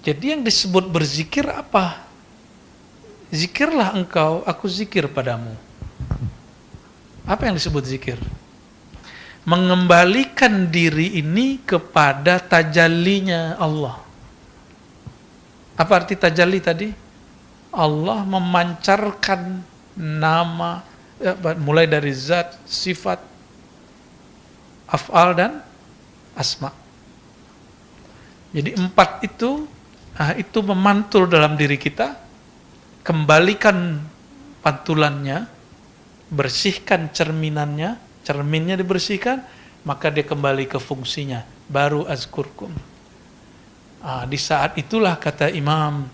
S1: Jadi yang disebut berzikir apa? Zikirlah engkau, aku zikir padamu. Apa yang disebut zikir? Mengembalikan diri ini kepada tajallinya Allah. Apa arti tajalli tadi? Allah memancarkan nama, mulai dari zat, sifat, af'al, dan asma. Jadi 4 itu memantul dalam diri kita. Kembalikan pantulannya, bersihkan cerminannya, cerminnya dibersihkan, maka dia kembali ke fungsinya. Baru azkurkum. Di saat itulah kata Imam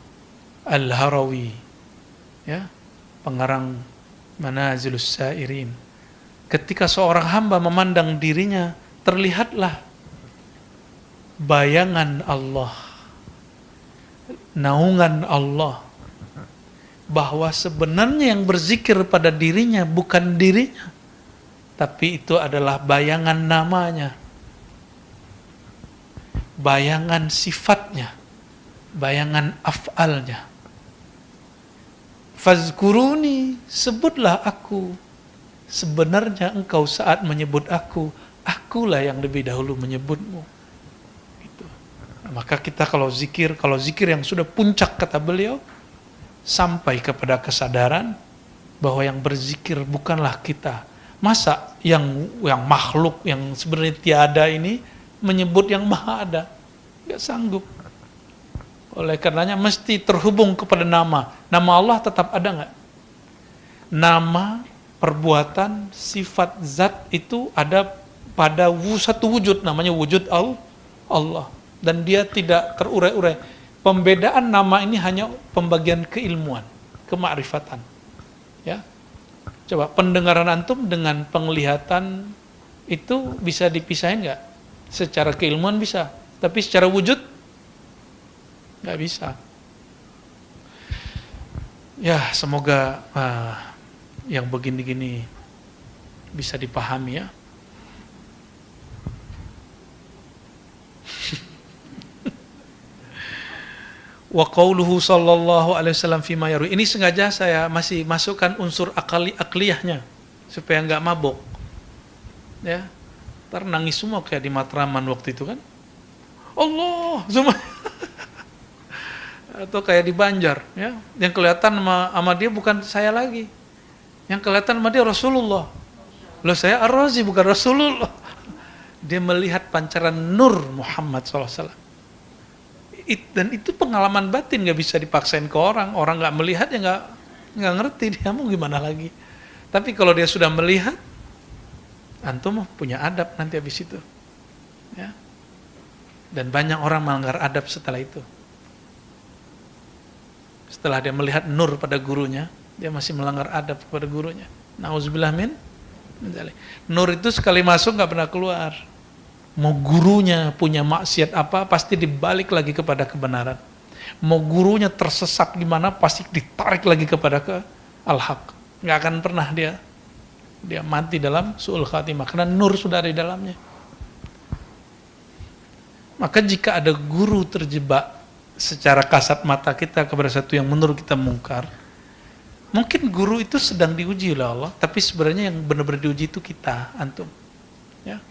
S1: Al-Harawi, ya, pengarang Manazilus Sairin, ketika seorang hamba memandang dirinya, terlihatlah bayangan Allah, naungan Allah, bahwa sebenarnya yang berzikir pada dirinya bukan dirinya, tapi itu adalah bayangan namanya, bayangan sifatnya, bayangan af'alnya. Fazkuruni, sebutlah aku. Sebenarnya engkau saat menyebut aku, akulah yang lebih dahulu menyebutmu. Gitu. Maka kita kalau zikir yang sudah puncak kata beliau, sampai kepada kesadaran bahwa yang berzikir bukanlah kita. Masa yang makhluk yang sebenarnya tiada ini menyebut yang maha ada? Gak sanggup. Oleh karenanya mesti terhubung kepada nama. Nama Allah tetap ada nggak? Nama, perbuatan, sifat, zat itu ada pada satu wujud, namanya wujud Allah. Dan dia tidak terurai-urai. Pembedaan nama ini hanya pembagian keilmuan, kemakrifatan. Ya. Coba pendengaran antum dengan penglihatan itu bisa dipisahin nggak? Secara keilmuan bisa, tapi secara wujud nggak bisa. Ya, semoga yang begini-gini bisa dipahami ya. Wa qauluhu sallallahu alaihi wasallam fima yarwi. Ini sengaja saya masih masukkan unsur akliyahnya supaya nggak mabok. Ya. Ntar nangis semua kayak di Matraman waktu itu kan. Allah, semua. Atau kayak di Banjar, ya. Yang kelihatan sama dia bukan saya lagi. Yang kelihatan sama dia Rasulullah. Loh, saya Ar-Razi bukan Rasulullah. Dia melihat pancaran nur Muhammad SAW. Dan itu pengalaman batin, gak bisa dipaksain ke orang. Orang gak melihat ya gak ngerti dia mau gimana lagi. Tapi kalau dia sudah melihat, antum punya adab nanti habis itu. Ya. Dan banyak orang melanggar adab setelah itu. Setelah dia melihat nur pada gurunya, dia masih melanggar adab kepada gurunya. Nauzubillah min dzalik. Nur itu sekali masuk gak pernah keluar. Mau gurunya punya maksiat apa, pasti dibalik lagi kepada kebenaran. Mau gurunya tersesat gimana, pasti ditarik lagi kepada al-haq. Gak akan pernah dia mati dalam su'ul khatimah, karena nur sudah ada di dalamnya. Maka jika ada guru terjebak secara kasat mata kita kepada satu yang menurut kita mungkar, mungkin guru itu sedang diuji oleh Allah, tapi sebenarnya yang benar-benar diuji itu kita, antum. Ya.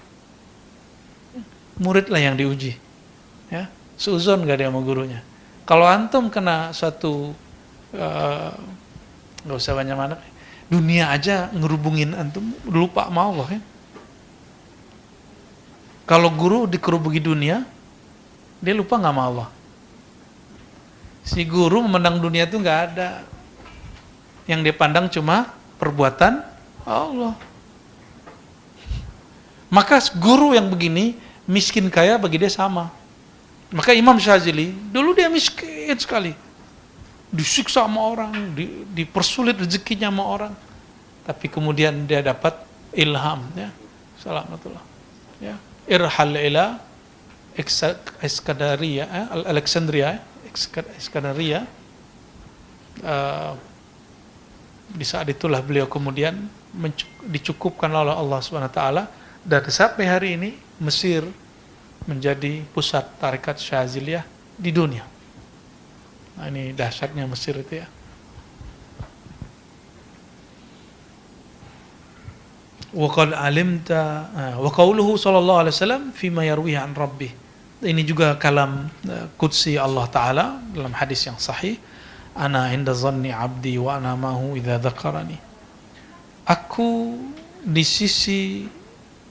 S1: Muridlah yang diuji. Ya. Seuzon gak dia sama gurunya. Kalau antum kena suatu gak usah banyak-banyak, dunia aja ngerubungin antum, lupa sama Allah ya. Kalau guru dikerubugi dunia, dia lupa gak sama Allah. Si guru memandang dunia itu nggak ada. Yang dia pandang cuma perbuatan Allah. Maka guru yang begini, miskin kaya bagi dia sama. Maka Imam Syazili, dulu dia miskin sekali. Disiksa sama orang, dipersulit rezekinya sama orang. Tapi kemudian dia dapat ilham. Ya. Salamatullah. Ya. Irhal ila Iskandariya, Alexandria, Iskandariya. Di saat itulah beliau kemudian dicukupkan oleh Allah SWT, dan sampai hari ini Mesir menjadi pusat tarekat Syaziliyah di dunia. Nah, ini dahsyatnya Mesir itu ya. Wa qad alimta wa qauluhu sallallahu alaihi wasallam fima yarwihi an rabbih. Ini juga kalam qudsi Allah Ta'ala dalam hadis yang sahih. Ana inda zanni abdi wa ana mahu idza dzakarani. Aku di sisi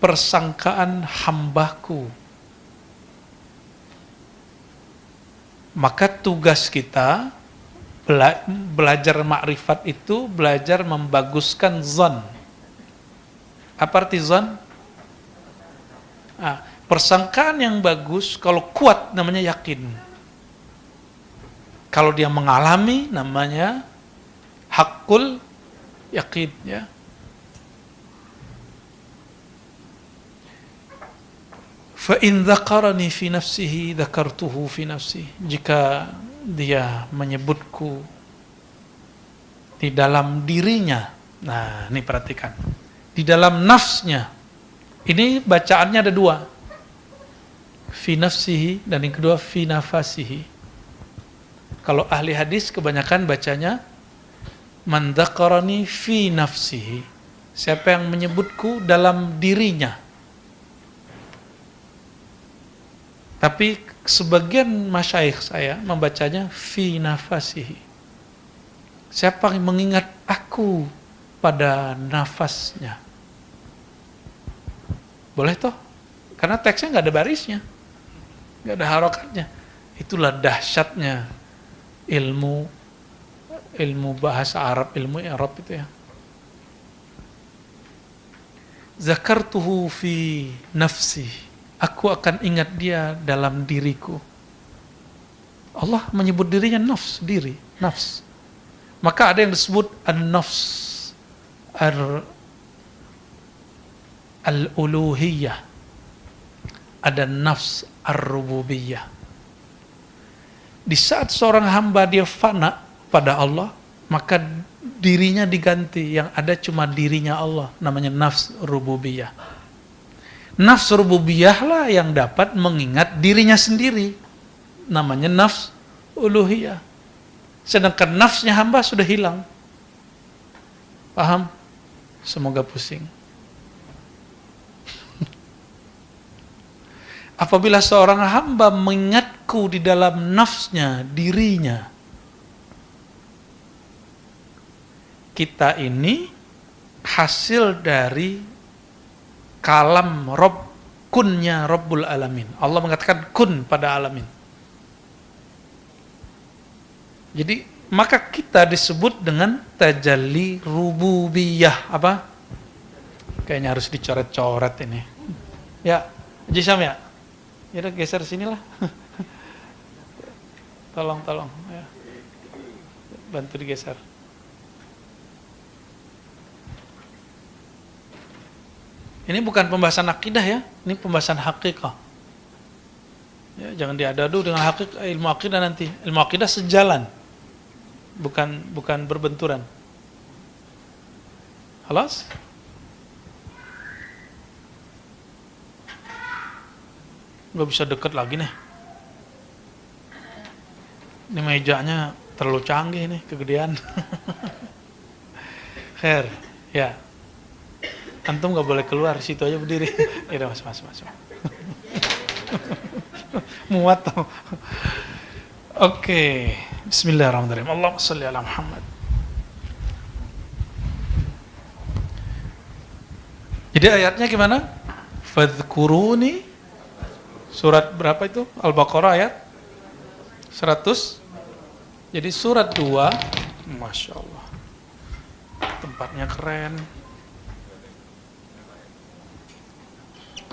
S1: persangkaan hambaku. Maka tugas kita belajar makrifat itu belajar membaguskan zon. Apa arti zon? Persangkaan yang bagus, kalau kuat namanya yakin. Kalau dia mengalami, namanya hakul yaqin, ya. Fa in dzakarani fi nafsihi dzakartuhu fi nafsi. Jika dia menyebutku di dalam dirinya. Nah, ini perhatikan. Di dalam nafsnya. Ini bacaannya ada dua. Fi nafsihi dan yang kedua fi nafasihi. Kalau ahli hadis kebanyakan bacanya man dzakarani fi nafsihi. Siapa yang menyebutku dalam dirinya. Tapi sebagian masyayikh saya membacanya fi nafasihi. Siapa yang mengingat aku pada nafasnya? Boleh toh? Karena teksnya nggak ada barisnya, nggak ada harokatnya. Itulah dahsyatnya ilmu bahasa Arab, ilmu Arab itu ya. Zakartuhu fi nafsi. Aku akan ingat dia dalam diriku. Allah menyebut dirinya nafs, diri, nafs. Maka ada yang disebut an-nafs al-uluhiyah. Ada nafs ar-rububiyah. Di saat seorang hamba dia fana pada Allah, maka dirinya diganti, yang ada cuma dirinya Allah, namanya nafs rububiyah. Nafs rububiyah lah yang dapat mengingat dirinya sendiri, namanya nafs uluhiyah. Sedangkan nafsnya hamba sudah hilang. Paham? Semoga pusing. Apabila seorang hamba mengingatku di dalam nafsnya, dirinya, kita ini hasil dari kalam Rob, kunnya Rabbul Alamin. Allah mengatakan kun pada alamin. Jadi maka kita disebut dengan tajalli rububiyah. Apa? Kayaknya harus dicoret-coret ini. Ya, Jisam ya. Ya udah geser sinilah. Tolong ya. Bantu digeser. Ini bukan pembahasan akidah ya, ini pembahasan hakikah. Ya, jangan diadu dengan hakikah, ilmu akidah nanti. Ilmu akidah sejalan, bukan berbenturan. Halas? Gak bisa deket lagi nih. Ini mejanya terlalu canggih nih, kegedean. Khair, ya. Antum gak boleh keluar, situ aja berdiri. Ya udah, mas. Muat tuh. Oke. Bismillahirrahmanirrahim. Allahumma shalli ala Muhammad. Jadi ayatnya gimana? Fadhkuruni. Surat berapa itu? Al-Baqarah ayat 100. Jadi surat 2. Masya Allah. Tempatnya keren.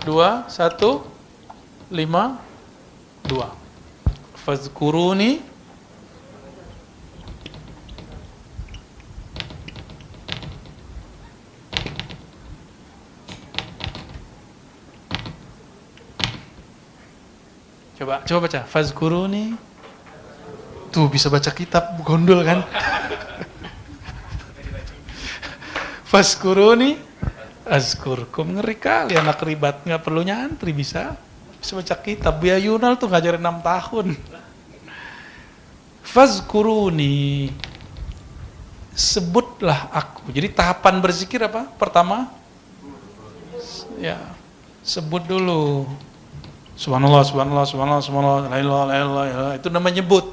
S1: 2, 1, 5, 2. Fazkuruni Coba baca. Fazkuruni. Tuh bisa baca kitab, gondol kan? Fazkuruni azkurkum. Ngeri kali anak ribat, nggak perlu nyantri, bisa baca kitab. Buya Yunal tuh ngajarin 6 tahun. Fazkuruni, sebutlah aku. Jadi tahapan berzikir apa? Pertama, ya sebut dulu. Subhanallah, subhanallah, subhanallah, subhanallah, la ilaha illallah. Itu namanya nyebut.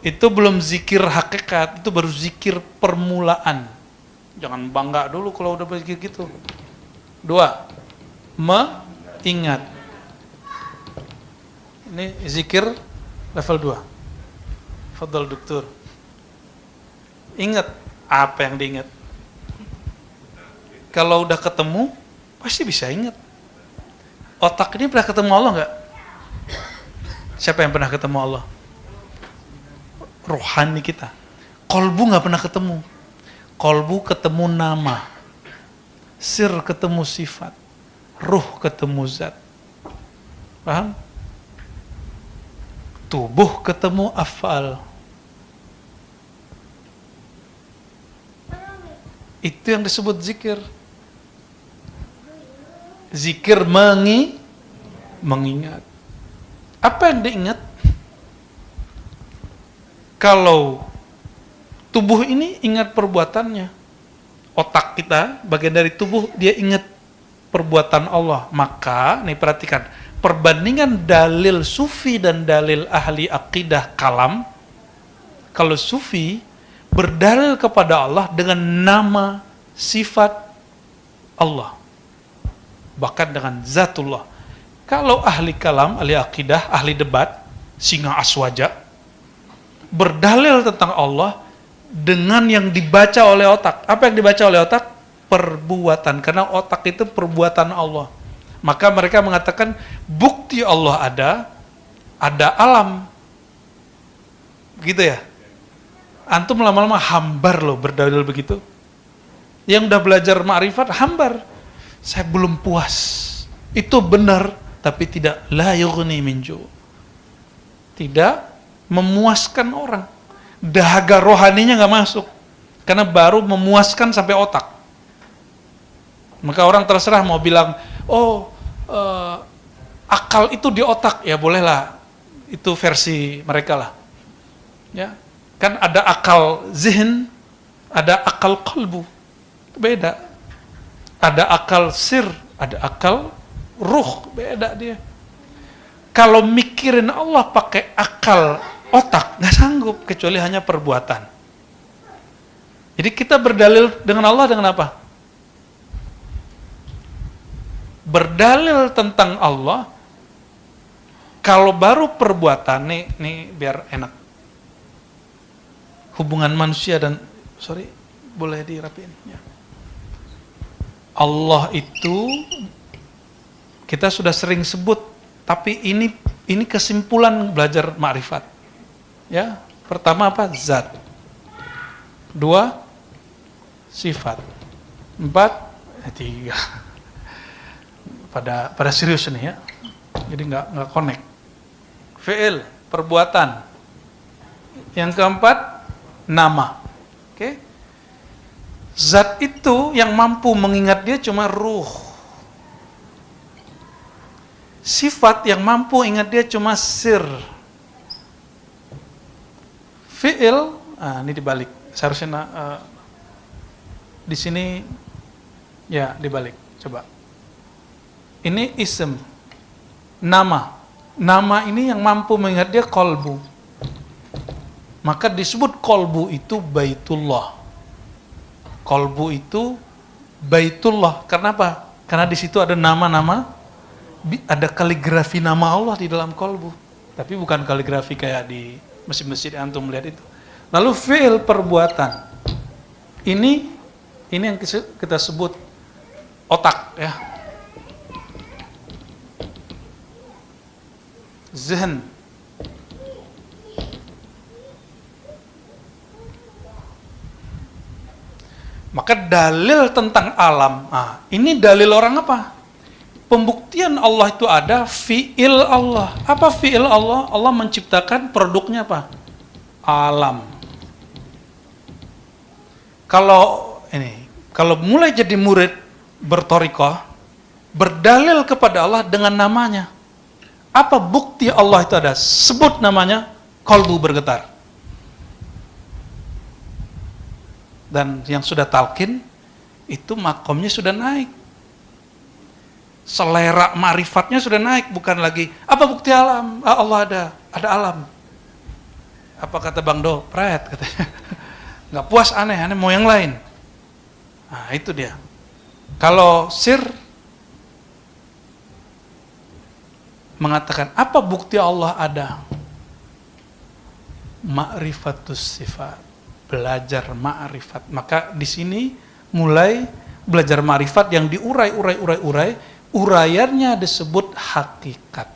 S1: Itu belum zikir hakikat, itu baru zikir permulaan. Jangan bangga dulu kalau udah berzikir gitu. 2, mengingat. Ini zikir level 2. Fadhal dokter. Ingat apa yang diingat. Kalau udah ketemu, pasti bisa ingat. Otak ini pernah ketemu Allah nggak? Siapa yang pernah ketemu Allah? Rohani kita. Kolbu nggak pernah ketemu. Kolbu ketemu nama, sir ketemu sifat, ruh ketemu zat. Paham? Tubuh ketemu afal. Itu yang disebut zikir. Zikir mengingat. Apa yang diingat? Kalau tubuh ini ingat perbuatannya. Otak kita, bagian dari tubuh, dia ingat perbuatan Allah. Maka, nih perhatikan, perbandingan dalil sufi dan dalil ahli akidah kalam, kalau sufi berdalil kepada Allah dengan nama sifat Allah, bahkan dengan zatullah. Kalau ahli kalam, ahli akidah, ahli debat, singa aswaja, berdalil tentang Allah dengan yang dibaca oleh otak. Apa yang dibaca oleh otak? Perbuatan, karena otak itu perbuatan Allah. Maka mereka mengatakan bukti Allah ada alam. Gitu ya? Antum lama-lama hambar loh berdalil begitu. Yang udah belajar ma'rifat hambar. Saya belum puas. Itu benar, tapi tidak la yughni min ju'. Tidak memuaskan orang. Dahaga rohaninya nggak masuk. Karena baru memuaskan sampai otak. Maka orang terserah mau bilang, akal itu di otak, ya bolehlah. Itu versi mereka lah. Ya. Kan ada akal zihin, ada akal qalbu. Beda. Ada akal sir, ada akal ruh, beda dia. Kalau mikirin Allah pakai akal otak, nggak sanggup, kecuali hanya perbuatan. Jadi kita berdalil dengan Allah dengan apa? Berdalil tentang Allah, kalau baru perbuatan, nih biar enak. Hubungan manusia dan, boleh dirapiin ya. Allah itu kita sudah sering sebut, tapi ini kesimpulan belajar ma'rifat. Ya, pertama apa? Zat. 2, sifat. 4, 3. Pada serius nih ya. Jadi nggak connect. Fi'il, perbuatan. Yang keempat, nama. Oke? Zat itu yang mampu mengingat dia cuma ruh. Sifat yang mampu ingat dia cuma sir. Fi'il, ini dibalik. Seharusnya di sini ya dibalik. Coba. Ini ism. Nama. Nama ini yang mampu mengingat dia kolbu. Maka disebut kolbu itu baitullah. Kolbu itu baitullah. Karena apa? Karena di situ ada nama-nama, ada kaligrafi nama Allah di dalam kolbu. Tapi bukan kaligrafi kayak di masjid-masjid yang antum melihat itu. Lalu fi'il, perbuatan. Ini yang kita sebut otak ya. Zihn. Maka dalil tentang alam. Ini dalil orang apa? Pembuktian Allah itu ada fi'il Allah. Apa fi'il Allah? Allah menciptakan produknya apa? Alam. Kalau mulai jadi murid berthariqah, berdalil kepada Allah dengan namanya. Apa bukti Allah itu ada? Sebut namanya, qalbu bergetar. Dan yang sudah talqin, itu makomnya sudah naik. Selera ma'rifatnya sudah naik, bukan lagi, apa bukti alam? Allah ada alam. Apa kata Bang Do? Pret, katanya. Nggak puas, aneh mau yang lain. Nah, itu dia. Kalau sir, mengatakan, apa bukti Allah ada? Ma'rifatus sifat. Belajar ma'rifat. Maka di sini mulai belajar ma'rifat yang diurai. Uraiannya disebut hakikat.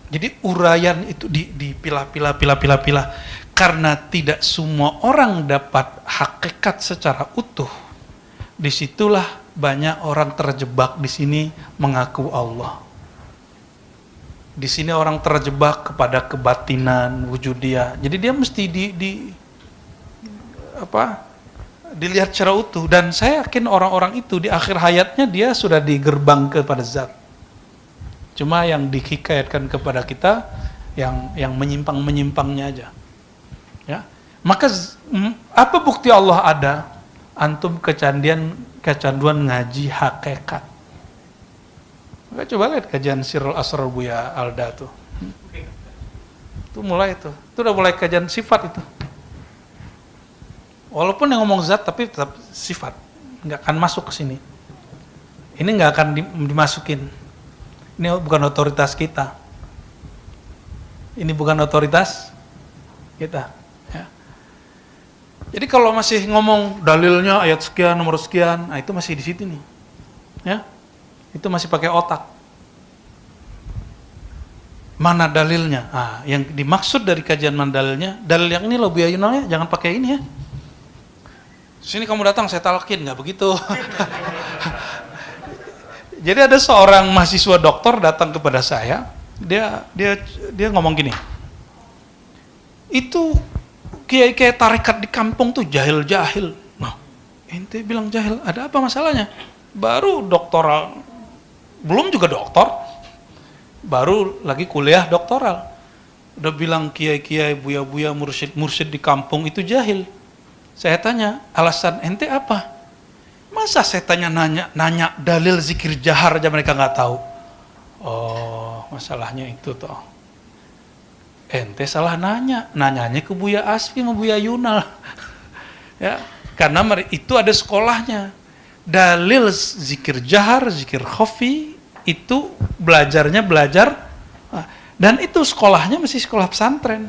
S1: Jadi uraian itu dipilah-pilah. Karena tidak semua orang dapat hakikat secara utuh. Disitulah banyak orang terjebak di sini mengaku Allah. Di sini orang terjebak kepada kebatinan wujud dia. Jadi dia mesti dilihat secara utuh. Dan saya yakin orang-orang itu di akhir hayatnya dia sudah di gerbang kepada zat. Cuma yang dihikayatkan kepada kita yang menyimpang-menyimpangnya aja. Ya. Maka apa bukti Allah ada? Antum kecanduan ngaji hakikat. Maka coba lihat kajian Sirrul Asrar Buya Alda tuh. Itu mulai itu. Itu udah mulai kajian sifat itu. Walaupun yang ngomong zat tapi tetap sifat. Nggak akan masuk ke sini. Ini nggak akan dimasukin. Ini bukan otoritas kita. Ini bukan otoritas kita. Ya. Jadi kalau masih ngomong dalilnya ayat sekian, nomor sekian, nah itu masih di situ nih. Ya. Itu masih pakai otak. Mana dalilnya? Ah, yang dimaksud dari kajian mana dalilnya? Dalil yang ini loh Bu Yunalnya, jangan pakai ini ya. Sini kamu datang saya talkin, nggak begitu. Jadi ada seorang mahasiswa doktor datang kepada saya, dia ngomong gini, itu kiai-kiai tarekat di kampung tuh jahil-jahil. Nah, ente bilang jahil, ada apa masalahnya? Baru doktoral, belum juga doktor, baru lagi kuliah doktoral. Udah bilang kiai-kiai, buya-buya, mursyid-mursyid di kampung itu jahil. Saya tanya, alasan ente apa? Masa saya nanya dalil zikir jahar aja mereka nggak tahu. Oh, masalahnya itu toh. Ente salah nanyanya ke Buya Asfi sama Buya Yunal. Ya, karena itu ada sekolahnya. Dalil zikir jahar, zikir khafi itu belajar dan itu sekolahnya masih sekolah pesantren.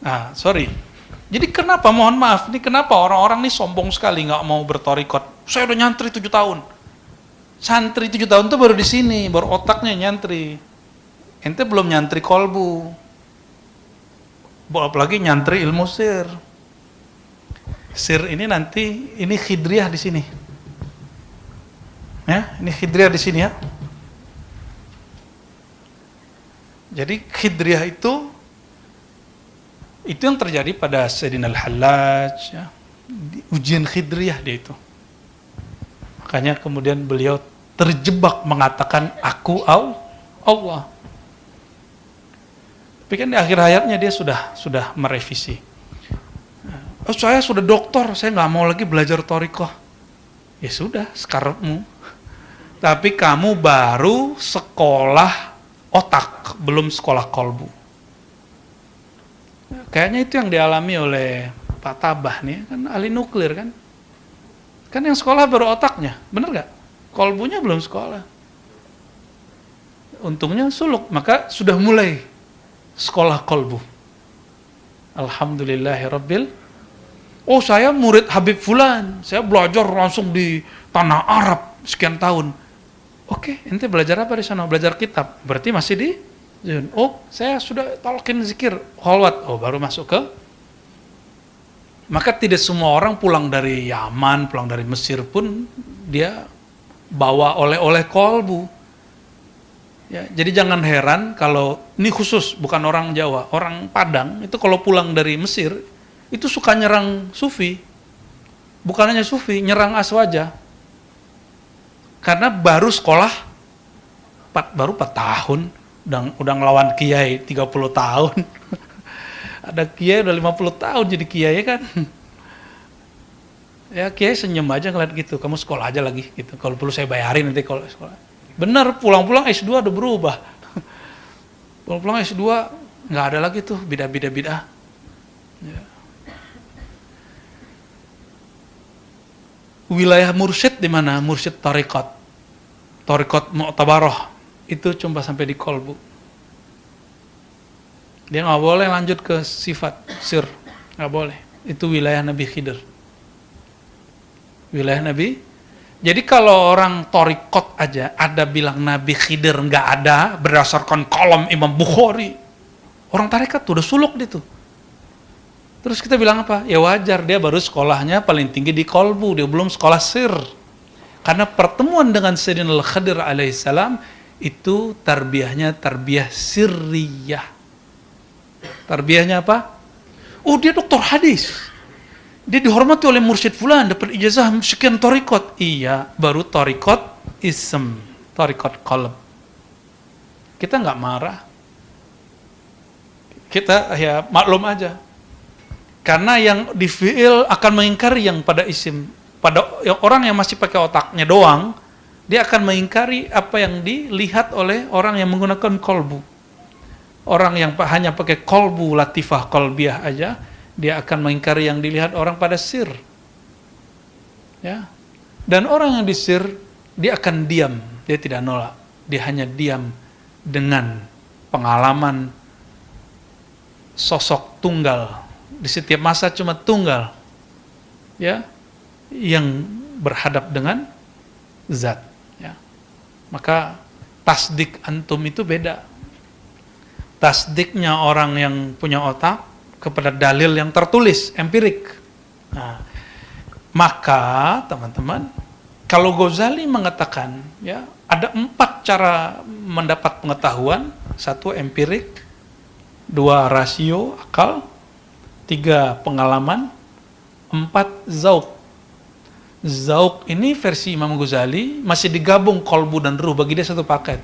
S1: Nah, sorry. Jadi kenapa, mohon maaf, ini kenapa orang-orang ini sombong sekali nggak mau bertorikot? Saya udah nyantri 7 tahun. Santri 7 tahun tuh baru di sini, baru otaknya nyantri. Ente belum nyantri kolbu. Apalagi nyantri ilmu sir. Sir ini nanti, ini khidriyah di sini. Ya, ini khidriyah di sini ya. Jadi khidriyah itu yang terjadi pada Sayyidina Al-Hallaj, ya. Ujian khidriyah dia itu. Makanya kemudian beliau terjebak mengatakan aku Allah. Tapi kan di akhir hayatnya dia sudah merevisi. Oh, saya sudah doktor, saya nggak mau lagi belajar thariqah. Ya sudah, sekarangmu. Tapi kamu baru sekolah otak, belum sekolah kolbu. Kayaknya itu yang dialami oleh Pak Tabah nih, kan ahli nuklir kan. Kan yang sekolah baru otaknya, bener gak? Kolbunya belum sekolah. Untungnya suluk, maka sudah mulai sekolah kolbu. Alhamdulillahirabbil. Oh, saya murid Habib Fulan, saya belajar langsung di tanah Arab sekian tahun. Oke, ente belajar apa di sana? Belajar kitab. Berarti masih di oh, saya sudah talqin zikir khalwat. Oh, baru masuk ke. Maka tidak semua orang pulang dari Yaman, pulang dari Mesir pun dia bawa oleh-oleh kolbu. Ya, jadi jangan heran kalau ini khusus bukan orang Jawa, orang Padang itu kalau pulang dari Mesir itu suka nyerang sufi. Bukan hanya sufi, nyerang aswaja. Karena baru sekolah baru 4 tahun. Udah ngelawan kiai 30 tahun. Ada kiai udah 50 tahun jadi kiai kan. Ya kiai senyum aja ngeliat gitu, kamu sekolah aja lagi gitu. Kalau perlu saya bayarin nanti kalau sekolah. Bener, pulang-pulang S2 udah berubah. Pulang-pulang S2 nggak ada lagi tuh bidah. Ya. Wilayah mursyid di mana? Mursyid tariqat Mu'tabarah. Itu cuma sampai di kolbu. Dia nggak boleh lanjut ke sifat sir, nggak boleh. Itu wilayah Nabi Khidir. Wilayah Nabi Jadi kalau orang torikot aja ada bilang Nabi Khidir nggak ada berdasarkan kolom Imam Bukhari, orang tarekat tuh udah suluk dia tuh. Terus kita bilang apa? Ya wajar, dia baru sekolahnya paling tinggi di kolbu, dia belum sekolah sir. Karena pertemuan dengan Sayyidina Al-Khadir alaihissalam itu tarbiyahnya tarbiyah sirriyah. Tarbiyahnya apa? Oh, dia doktor hadis. Dia dihormati oleh mursyid fulan, dapat ijazah sekian torikot. Iya, baru torikot ism, torikot qalb. Kita nggak marah. Kita ya maklum aja. Karena yang di fi'il akan mengingkari yang pada isim. Pada orang yang masih pakai otaknya doang, dia akan mengingkari apa yang dilihat oleh orang yang menggunakan kolbu. Orang yang hanya pakai kolbu, latifah, kolbiah aja, dia akan mengingkari yang dilihat orang pada sir. Ya. Dan orang yang di sir, dia akan diam, dia tidak nolak. Dia hanya diam dengan pengalaman sosok tunggal. Di setiap masa cuma tunggal. Ya. Yang berhadap dengan zat. Ya. Maka tasdik antum itu beda. Tasdiknya orang yang punya otak kepada dalil yang tertulis, empirik. Nah, maka teman-teman, kalau Ghazali mengatakan, ya ada 4 cara mendapat pengetahuan: 1 empirik, 2 rasio, akal, 3 pengalaman, 4 zauq. Zauq ini versi Imam Ghazali masih digabung kolbu dan ruh, bagi dia satu paket.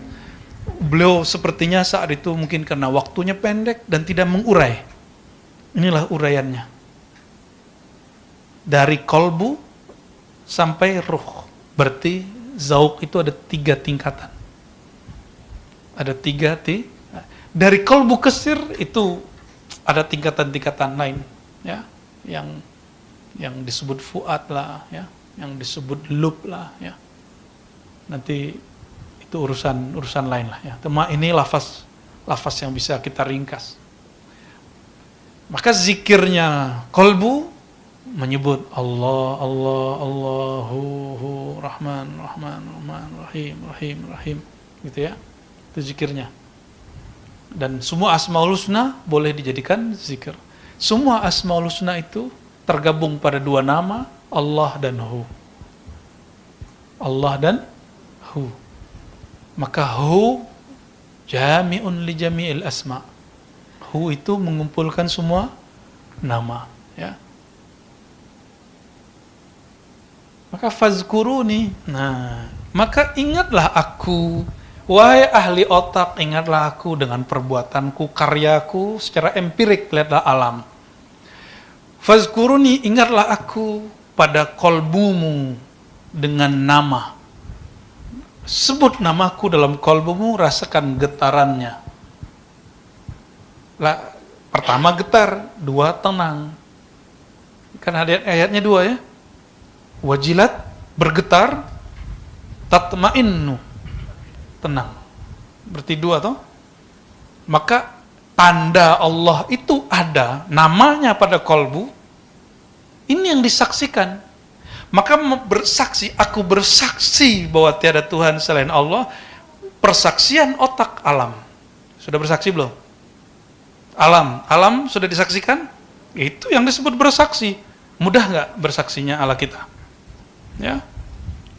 S1: Beliau sepertinya saat itu mungkin karena waktunya pendek dan tidak mengurai. Inilah uraiannya. Dari kolbu sampai ruh. Berarti zauq itu ada 3 tingkatan. Ada 3 dari kolbu ke sir itu ada tingkatan-tingkatan lain, ya, yang disebut fuad lah, ya, yang disebut lub lah, ya. Nanti itu urusan lain lah, ya. Ini lafaz yang bisa kita ringkas. Maka zikirnya kolbu menyebut Allah, Allah, Allahu, Rahman, Rahman, Rahman, Rahim, Rahim, Rahim, gitu ya. Itu zikirnya. Dan semua Asmaul Husna boleh dijadikan zikir. Semua Asmaul Husna itu tergabung pada 2 nama, Allah dan Hu. Allah dan Hu. Maka Hu jami'un li jami'il asma'. Hu itu mengumpulkan semua nama, ya. Maka fazkuruni. Nah, maka ingatlah aku, wahai ahli otak, ingatlah aku dengan perbuatanku, karyaku secara empirik, lihatlah alam. Fazkuruni, ingatlah aku pada kolbumu dengan nama. Sebut namaku dalam kolbumu, rasakan getarannya. Pertama getar, 2 tenang. Kan ayatnya 2 ya. Wajilat, bergetar, tatma'innu, tenang. Berarti 2 toh. Maka tanda Allah itu ada, namanya pada kolbu. Ini yang disaksikan. Maka bersaksi, aku bersaksi bahwa tiada Tuhan selain Allah. Persaksian otak alam. Sudah bersaksi belum? Alam sudah disaksikan? Itu yang disebut bersaksi. Mudah nggak bersaksinya ala kita? Ya.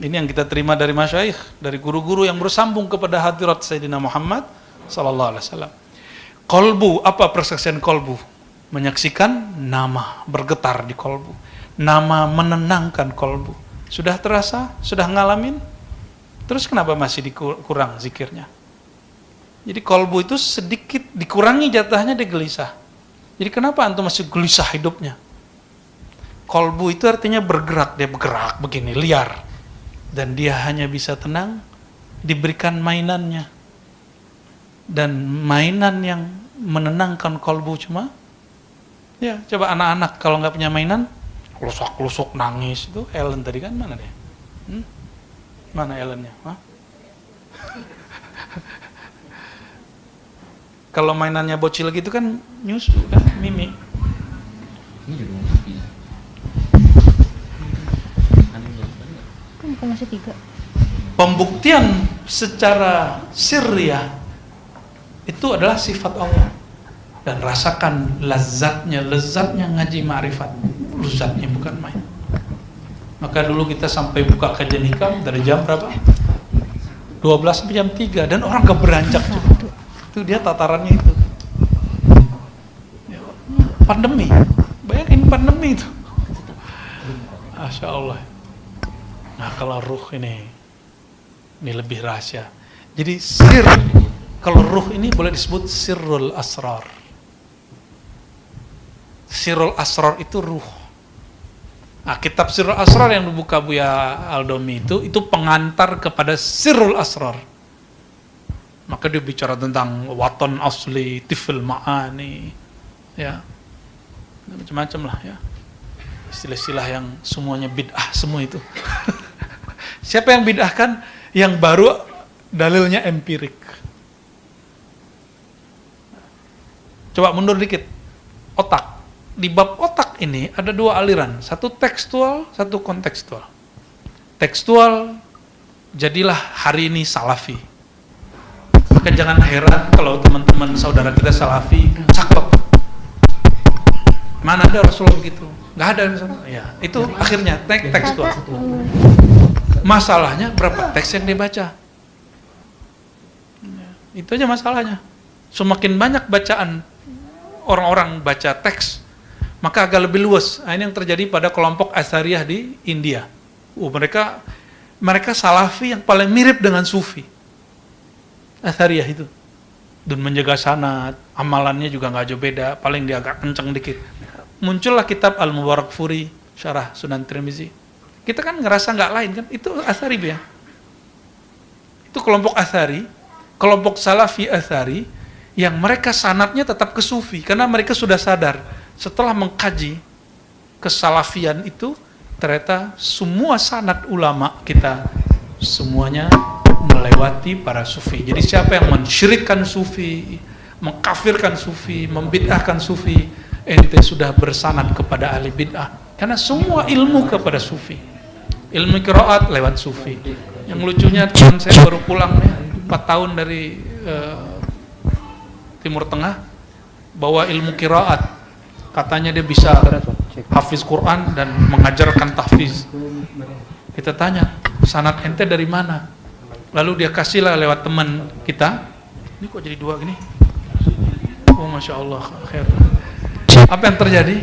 S1: Ini yang kita terima dari masyaikh, dari guru-guru yang bersambung kepada hadirat Sayyidina Muhammad sallallahu alaihi wasallam. Kolbu, apa persaksian kolbu? Menyaksikan nama bergetar di kolbu. Nama menenangkan kolbu. Sudah terasa? Sudah ngalamin? Terus kenapa masih dikurang zikirnya? Jadi kolbu itu sedikit dikurangi jatahnya, dia gelisah. Jadi kenapa antum masih gelisah hidupnya? Kolbu itu artinya bergerak, dia bergerak begini, liar. Dan dia hanya bisa tenang diberikan mainannya. Dan mainan yang menenangkan kolbu cuma, ya coba anak-anak kalau nggak punya mainan, kelusuk-kelusuk nangis. Itu Ellen tadi kan, mana dia? Mana Ellennya? Kalau mainannya bocil gitu kan nyusu kan, mimi. Ini juga
S2: Apa masih 3?
S1: Pembuktian secara sirriyah itu adalah sifat Allah. Dan rasakan lezatnya ngaji ma'rifat. Lezatnya bukan main. Maka dulu kita sampai buka kajian hikam dari jam berapa? 12 sampai jam 3 dan orang gak beranjak juga. Itu dia tatarannya itu. Pandemi. Bayangin pandemi itu. Masya Allah. Nah kalau ruh ini lebih rahasia. Jadi sir, kalau ruh ini boleh disebut sirrul asrar. Sirrul asrar itu ruh. Nah, kitab Sirrul Asrar yang dibuka Buya Aldomi itu pengantar kepada Sirrul Asrar. Maka dia bicara tentang waton asli, tifil ma'ani, ya, macam-macam lah ya. Istilah-istilah yang semuanya bid'ah semua itu. Siapa yang bid'ahkan? Yang baru dalilnya empirik. Coba mundur dikit. Otak. Di bab otak ini ada 2 aliran, satu tekstual, satu kontekstual. Tekstual, jadilah hari ini salafi. Maka jangan heran kalau teman-teman saudara kita salafi saklek. Mana ada Rasulullah begitu? Nggak ada misalnya. Ya, itu akhirnya tekstual. Masalahnya berapa teks yang dibaca? Itu aja masalahnya. Semakin banyak bacaan orang-orang baca teks, maka agak lebih luas. Nah, ini yang terjadi pada kelompok Ashariyah di India. Mereka salafi yang paling mirip dengan sufi. Ashariyah itu. Dan menjaga sanad, amalannya juga nggak jauh beda, paling dia agak kencang dikit. Muncullah kitab Al-Mubarakfuri, Syarah Sunan Tirmizi. Kita kan ngerasa nggak lain kan? Itu Ashari ya. Itu kelompok Ashari, kelompok salafi Ashari, yang mereka sanadnya tetap ke sufi, karena mereka sudah sadar setelah mengkaji kesalafian itu, ternyata semua sanad ulama kita semuanya melewati para sufi. Jadi siapa yang mensyirikkan sufi, mengkafirkan sufi, membid'ahkan sufi, ente sudah bersanad kepada ahli bid'ah. Karena semua ilmu kepada sufi. Ilmu qiraat lewat sufi. Yang lucunya teman saya baru pulang ya, 4 tahun dari Timur Tengah, bawa ilmu qiraat. Katanya dia bisa hafiz Quran dan mengajarkan tahfiz. Kita tanya, sanad ente dari mana? Lalu dia kasihlah lewat teman kita. Ini kok jadi 2 gini? Oh Masya Allah, khair. Apa yang terjadi?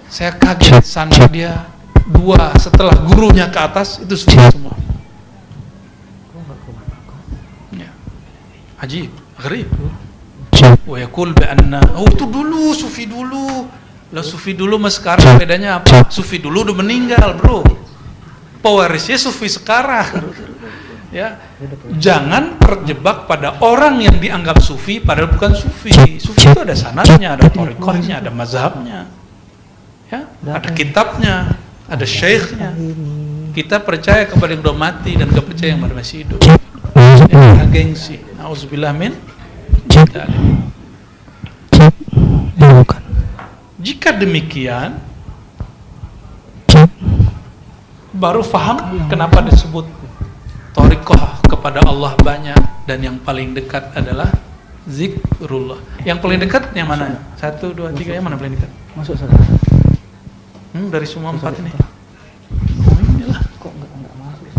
S1: Saya kaget, sanad dia 2 setelah gurunya ke atas, itu semua. Ya. Ajib, gharib. Wa yaqul bi anna, oh itu dulu, sufi dulu. Lah sufi dulu sama sekarang bedanya apa? Sufi dulu udah meninggal, bro. Pewarisnya sufi sekarang. Ya. Jangan terjebak pada orang yang dianggap sufi padahal bukan sufi. Sufi itu ada sanadnya, ada thariqahnya, ada mazhabnya. Ya, ada kitabnya, ada syekhnya. Kita percaya kepada yang sudah mati dan tidak percaya yang masih hidup. Ini gengsi. Nauzubillah min dzalik. Jika demikian, baru faham kenapa disebut thariqah kepada Allah banyak dan yang paling dekat adalah zikrullah. Yang paling dekat yang mana? 1, 2, 3, yang mana paling dekat?
S2: Masuk saudara.
S1: Dari semua 4 ini. Inilah.
S2: Kok enggak masuk?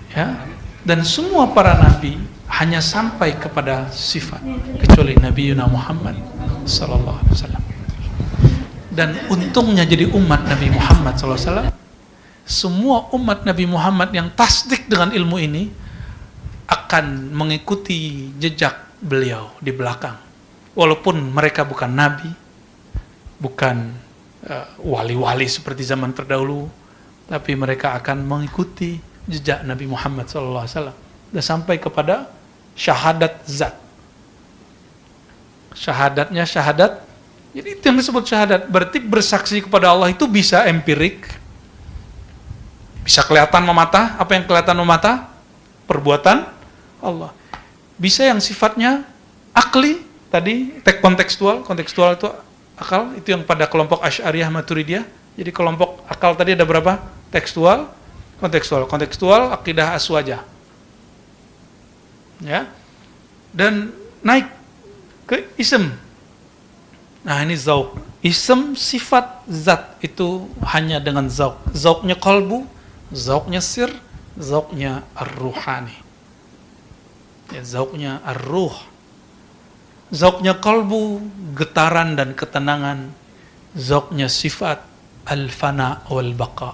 S1: Ya. Dan semua para nabi hanya sampai kepada sifat, kecuali Nabi Muhammad sallallahu alaihi wasallam. Dan untungnya jadi umat Nabi Muhammad SAW, semua umat Nabi Muhammad yang tasdik dengan ilmu ini akan mengikuti jejak beliau di belakang. Walaupun mereka bukan Nabi, bukan wali-wali seperti zaman terdahulu, tapi mereka akan mengikuti jejak Nabi Muhammad SAW dan sampai kepada syahadat zat. Syahadatnya syahadat. Jadi itu yang disebut syahadat. Berarti bersaksi kepada Allah itu bisa empirik, bisa kelihatan memata. Apa yang kelihatan memata? Perbuatan Allah. Bisa yang sifatnya akli, tadi kontekstual itu akal, itu yang pada kelompok Asy'ariyah Maturidiyah. Jadi kelompok akal tadi ada berapa? Tekstual, Kontekstual akidah aswajah. Ya. Dan naik ke ism. Nah, ini zauq. Ism sifat zat itu hanya dengan zauq. Zauqnya qalbu, zauqnya sir, zauqnya ar-ruhani. Ya, zauqnya ar-ruh. Zauqnya qalbu, getaran dan ketenangan. Zauqnya sifat al-fana wal baqa.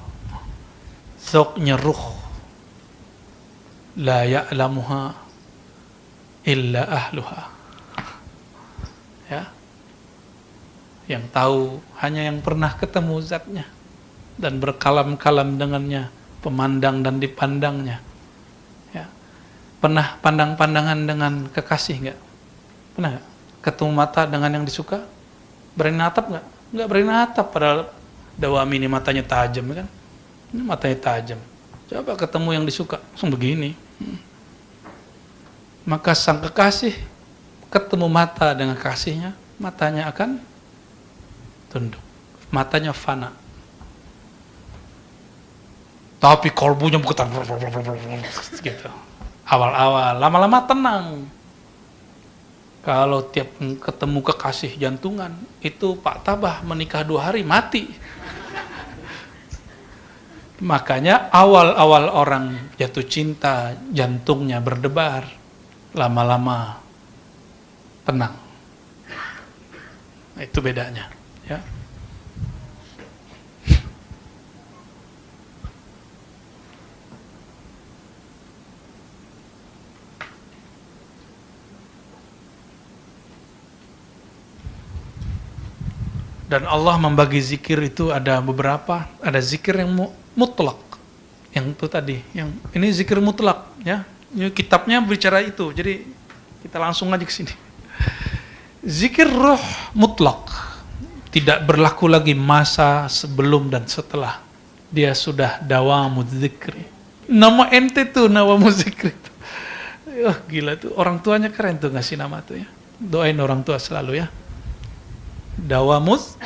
S1: Zauqnya ruh, la ya'lamuha illa ahluha. Ya. Yang tahu hanya yang pernah ketemu zatnya dan berkalam-kalam dengannya, pemandang dan dipandangnya. Ya. Pernah pandang-pandangan dengan kekasih enggak? Pernah enggak? Ketemu mata dengan yang disuka? Berani natap enggak? Enggak berani natap, padahal Dawami ini matanya tajam kan? Ini matanya tajam. Coba ketemu yang disuka, langsung begini. Maka sang kekasih ketemu mata dengan kasihnya, matanya akan tunduk. Matanya fana. Tapi kolbunya bergetar gitu. Awal-awal, lama-lama tenang. Kalau tiap ketemu kekasih jantungan, itu Pak Tabah menikah 2 hari mati. Makanya awal-awal orang jatuh cinta, jantungnya berdebar, lama-lama tenang. Nah, itu bedanya, ya. Dan Allah membagi zikir itu ada beberapa, ada zikir yang mutlak, yang itu tadi, yang ini zikir mutlak, ya. Ini kitabnya bicara itu, jadi kita langsung aja ke sini. Zikir roh mutlak, tidak berlaku lagi masa sebelum dan setelah. Dia sudah dawamuz zikri. Nama ente tuh dawamuz zikri. Gila tuh, orang tuanya keren tuh ngasih nama tuh ya. Doain orang tua selalu ya. Dawamuz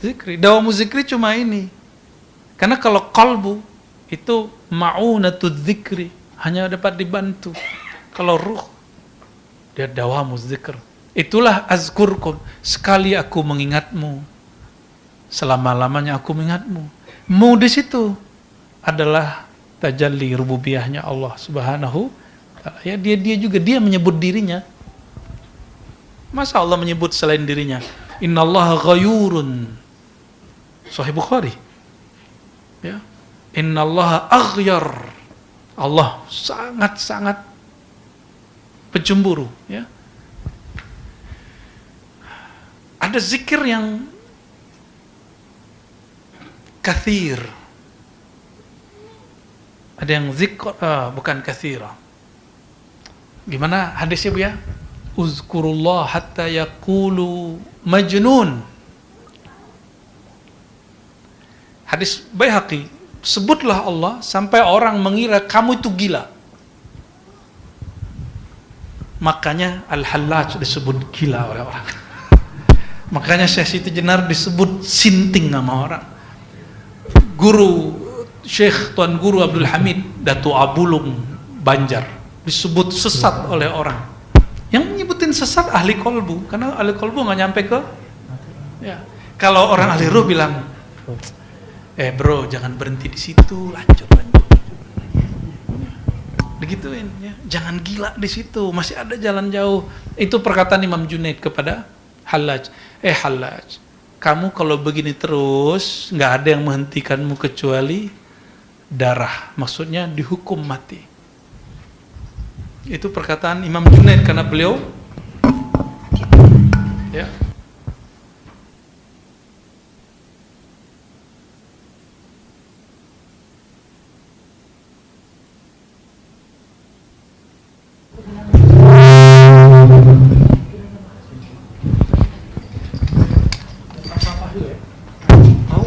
S1: zikri. Dawamuz zikri cuma ini. Karena kalau qalbu itu ma'unatuz zikri, hanya dapat dibantu. Kalau ruh dia dawamuz zikr. Itulah azkurkum, sekali aku mengingatmu, selama-lamanya aku mengingatmu. Mu di situ adalah tajalli rububiyahnya Allah Subhanahu wa ta'ala. Ya, dia juga menyebut dirinya. Masa Allah menyebut selain dirinya? Innallaha ghayurun. Sahih Bukhari. Ya. Innallaha aghyar. Allah sangat-sangat pencemburu, ya. Ada zikir yang kathir. Ada yang zikr, bukan kathira. Gimana hadisnya Bu ya? Uzkurullah hatta yaqulu majnun. Hadis Baihaqi, sebutlah Allah sampai orang mengira kamu itu gila. Makanya Al-Hallaj disebut gila oleh orang. Makanya Syekh Siti Jenar disebut sinting sama orang. Guru Syekh Tuan Guru Abdul Hamid Datu Abulung Banjar disebut sesat oleh orang. Yang menyebutin sesat ahli kolbu, karena ahli kolbu nggak nyampe ke. Ya. Kalau orang ahli ruh bilang, bro jangan berhenti di situ, lanjut. Begituin, ya. Jangan gila di situ, masih ada jalan jauh. Itu perkataan Imam Junaid kepada Hallaj. Hallaj, kamu kalau begini terus, nggak ada yang menghentikanmu kecuali darah. Maksudnya dihukum mati. Itu perkataan Imam Junaid karena beliau, ya.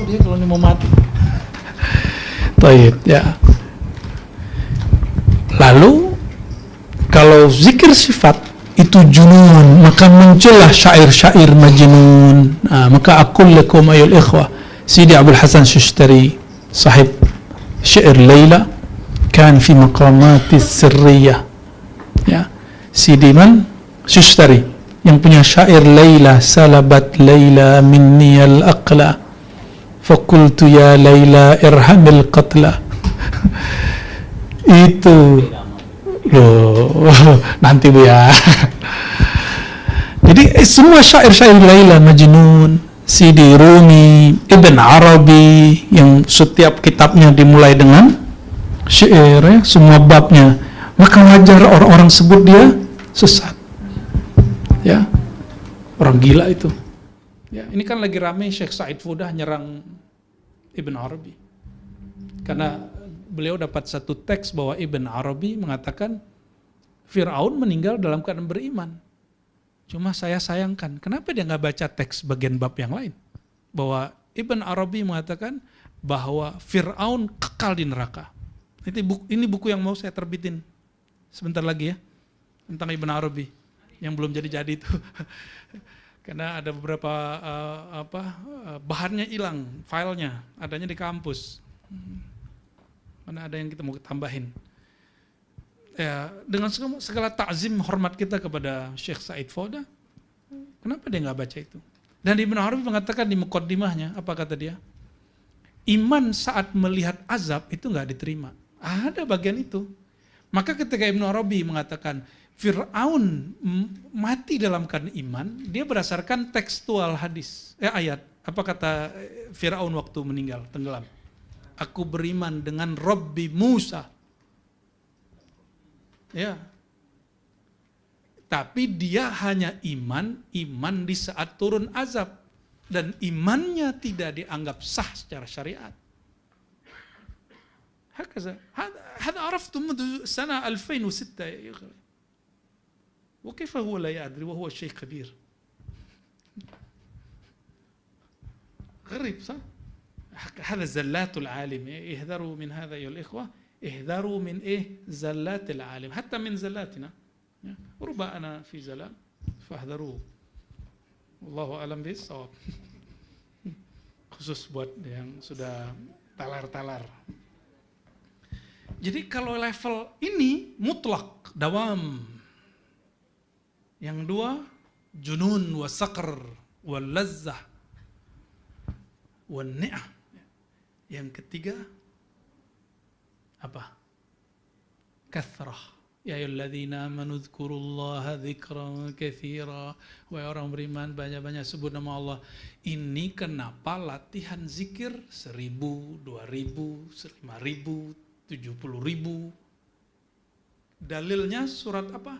S1: Dia kalau ini mau mati. Baik, ya. Lalu kalau zikir sifat itu junun, maka muncullah syair-syair majnun. Maka aqul lakum ayul ikhwah, Sidi Abdul Hasan Shushtari sahib syair Laila kan fi maqamatis sirriyah. Ya, Sidi man Sistari yang punya syair Laila salabat Laila minni al-aqla fakultu ya Laila irhamil qatla. Itu loh, nanti Bu ya. Jadi semua syair-syair Laila Majnun, Sidi Rumi, Ibn Arabi yang setiap kitabnya dimulai dengan syair ya, semua babnya, maka wajar orang-orang sebut dia sesat. Ya, orang gila itu. Ya, ini kan lagi rame Syekh Said Fudah nyerang Ibn Arabi. Karena beliau dapat satu teks bahwa Ibn Arabi mengatakan Fir'aun meninggal dalam keadaan beriman. Cuma saya sayangkan, kenapa dia nggak baca teks bagian bab yang lain? Bahwa Ibn Arabi mengatakan bahwa Fir'aun kekal di neraka. Ini buku yang mau saya terbitin sebentar lagi ya, tentang Ibn Arabi yang belum jadi-jadi itu. Karena ada beberapa bahannya hilang, filenya adanya di kampus. Mana ada yang kita mau tambahin. Ya, dengan segala takzim hormat kita kepada Syekh Said Fudah, kenapa dia nggak baca itu? Dan Ibn Arabi mengatakan di muqaddimahnya, apa kata dia? Iman saat melihat azab itu nggak diterima. Ada bagian itu. Maka ketika Ibn Arabi mengatakan Fir'aun mati dalam keadaan iman, dia berdasarkan tekstual hadis, ayat. Apa kata Fir'aun waktu meninggal, tenggelam? Aku beriman dengan Rabbi Musa. Ya. Tapi dia hanya iman di saat turun azab. Dan imannya tidak dianggap sah secara syariat. Hakaza. Hada araftu mundu sana 2006 ya akhi. وكيف هو لا يدري وهو شيء كبير غريب صح هذا زلات العالم احذروا من هذا أيها الإخوة احذروا من زلات العالم حتى من زلاتنا ربما أنا في زلال فاحذروه والله أعلم بالصواب khusus buat yang sudah talar-talar. Jadi kalau level ini mutlak dawam. Yang dua, junun wa saqr wa lazzah wa ni'ah. Yang ketiga, apa? Kathrah. Ya ayyuhalladzina amanu dzkurullaha dzikran katsira. Wahai orang beriman, banyak-banyak sebut nama Allah. Ini kenapa latihan zikir 1000, 2000, 5000, 70.000. Dalilnya surat apa?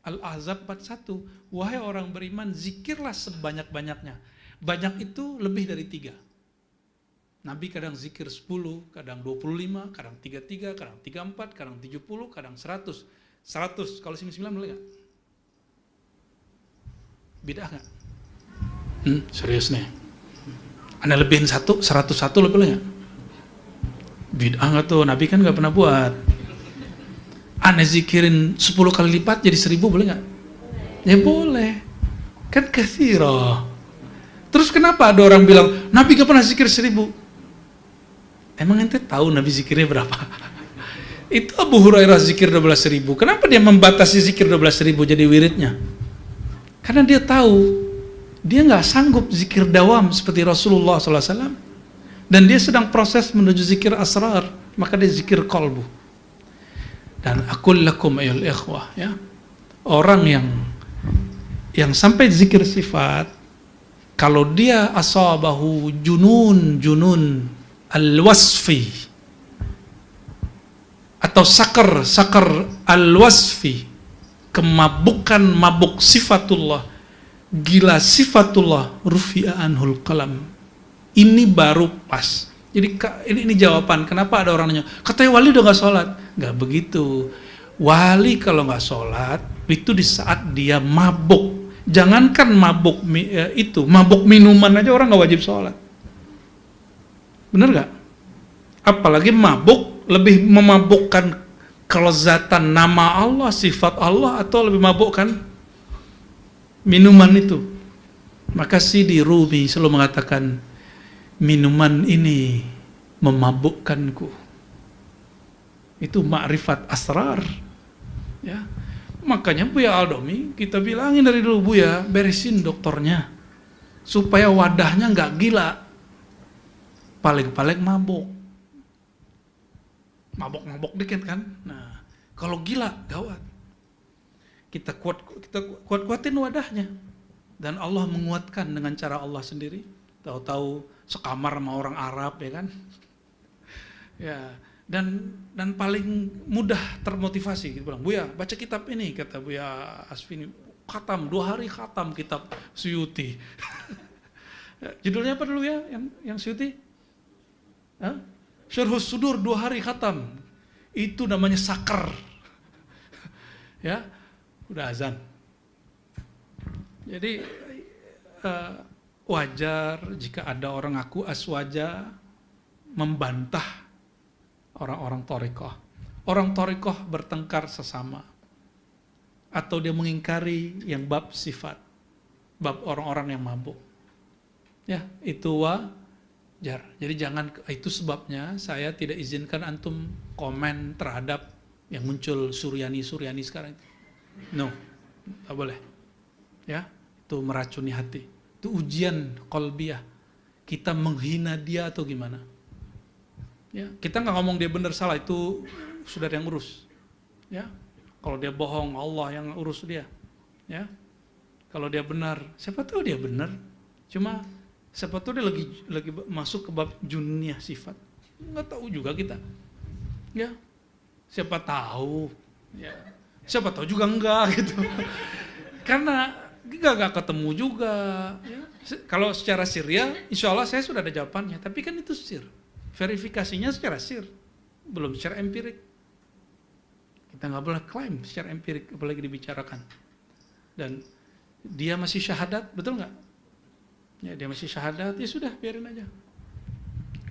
S1: Al-Ahzab 41, wahai orang beriman, zikirlah sebanyak-banyaknya. Banyak itu lebih dari 3. Nabi kadang zikir 10, kadang 25, kadang 33, kadang 34, kadang 70, kadang 100. 100, kalau 99 boleh gak? Bid'ah gak? Serius nih. Anda lebihin 101 lebih boleh gak? Bid'ah gak tuh? Nabi kan gak pernah buat. Aneh zikirin 10 kali lipat jadi 1000 boleh nggak? Ya boleh. Kan katsira. Terus kenapa ada orang bilang Nabi gak pernah zikir 1000? Emang ente tahu Nabi zikirnya berapa? Itu Abu Hurairah zikir 12.000. Kenapa dia membatasi zikir 12.000 jadi wiridnya? Karena dia tahu dia nggak sanggup zikir dawam seperti Rasulullah SAW. Dan dia sedang proses menuju zikir asrar, maka dia zikir qalbu. Dan aqul lakum ayyuhal ikhwah, ya. Orang yang sampai zikir sifat, kalau dia asabahu junun al-wasfi atau sakar al-wasfi, kemabukan mabuk sifatullah, gila sifatullah, rufi'a anhul qalam. Ini baru pas. Jadi ini jawaban kenapa ada orang nanya, katanya wali udah gak sholat. Gak begitu. Wali kalau gak sholat itu di saat dia mabuk. Jangankan mabuk itu, mabuk minuman aja orang gak wajib sholat. Bener gak? Apalagi mabuk, lebih memabukkan kelezatan nama Allah, sifat Allah, atau lebih mabukkan minuman itu. Maka Sidi Rumi selalu mengatakan, minuman ini memabukkanku. Itu ma'rifat asrar. Ya. Makanya Buya Aldomi kita bilangin dari dulu, Buya beresin dokternya supaya wadahnya nggak gila, paling-paling mabok dikit kan. Nah kalau gila gawat. Kita kuat-kuatin wadahnya, dan Allah menguatkan dengan cara Allah sendiri. Tahu-tahu sekamar sama orang Arab, ya kan. Ya, dan paling mudah termotivasi. Kita bilang, Buya baca kitab ini, kata Buya Asfini, khatam 2 hari khatam kitab Suyuti. Judulnya apa dulu ya yang Suyuti? Syarhus Sudur 2 hari khatam. Itu namanya sakar. Ya, udah azan. Jadi wajar jika ada orang ngaku aswaja membantah orang-orang thariqah. Orang thariqah bertengkar sesama, atau dia mengingkari yang bab sifat, bab orang-orang yang mabuk. Ya, itu wajar. Jadi jangan, itu sebabnya saya tidak izinkan antum komen terhadap yang muncul Suryani sekarang. No, tak boleh. Ya, itu meracuni hati. Itu ujian qalbiyah. Kita menghina dia atau gimana? Ya, kita nggak ngomong dia benar salah, itu sudah yang urus. Ya, kalau dia bohong, Allah yang urus dia. Ya, kalau dia benar, siapa tahu dia benar. Cuma siapa tahu dia lagi masuk ke bab juniyah sifat. Nggak tahu juga kita. Ya, siapa tahu. Ya, siapa tahu juga enggak gitu. Karena nggak ketemu juga. Ya. Kalau secara sirnya, insya Allah saya sudah ada jawabannya. Tapi kan itu sir. Verifikasinya secara sir, belum secara empirik. Kita nggak boleh klaim secara empirik, apalagi dibicarakan. Dan dia masih syahadat, betul nggak? Ya, dia masih syahadat, ya sudah, biarin aja.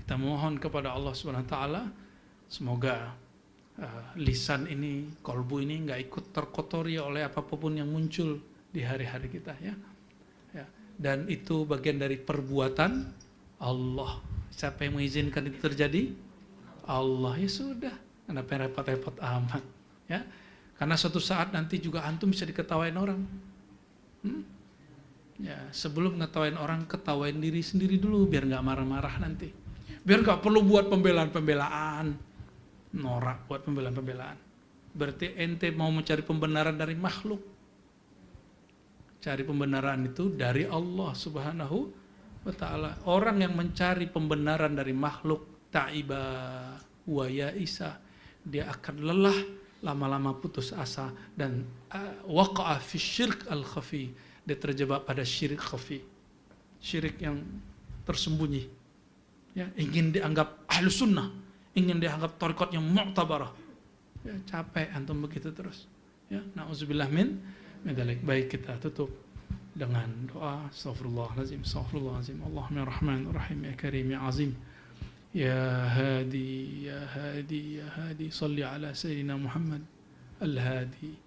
S1: Kita mohon kepada Allah Subhanahu Wa Taala, semoga lisan ini, kolbu ini nggak ikut terkotori oleh apapun yang muncul di hari-hari kita, ya. Ya. Dan itu bagian dari perbuatan Allah. Siapa yang mengizinkan itu terjadi? Allah, ya sudah. Kenapa repot-repot amat? Ya, karena suatu saat nanti juga antum bisa diketawain orang. Ya, sebelum ngetawain orang, ketawain diri sendiri dulu biar nggak marah-marah nanti. Biar nggak perlu buat pembelaan-pembelaan. Norak buat pembelaan-pembelaan. Berarti ente mau mencari pembenaran dari makhluk. Cari pembenaran itu dari Allah Subhanahu wa ta'ala. Orang yang mencari pembenaran dari makhluk, ta'iba wa ya'isa, dia akan lelah, lama-lama putus asa, dan waqa'a fi syirk al-khafi, dia terjebak pada syirik khafi, syirik yang tersembunyi. Ya, ingin dianggap ahlus sunnah, ingin dianggap thariqat yang mu'tabarah. Ya, capek antum begitu terus. Ya, na'udzubillah min dzalik. Baik, kita tutup dengan doa. Astaghfirullahaladzim, astaghfirullahaladzim. Allahumma rahman rahim, ya karim, ya azim, ya hadi, ya hadi, ya hadi. Salli ala sayyidina Muhammad al-hadi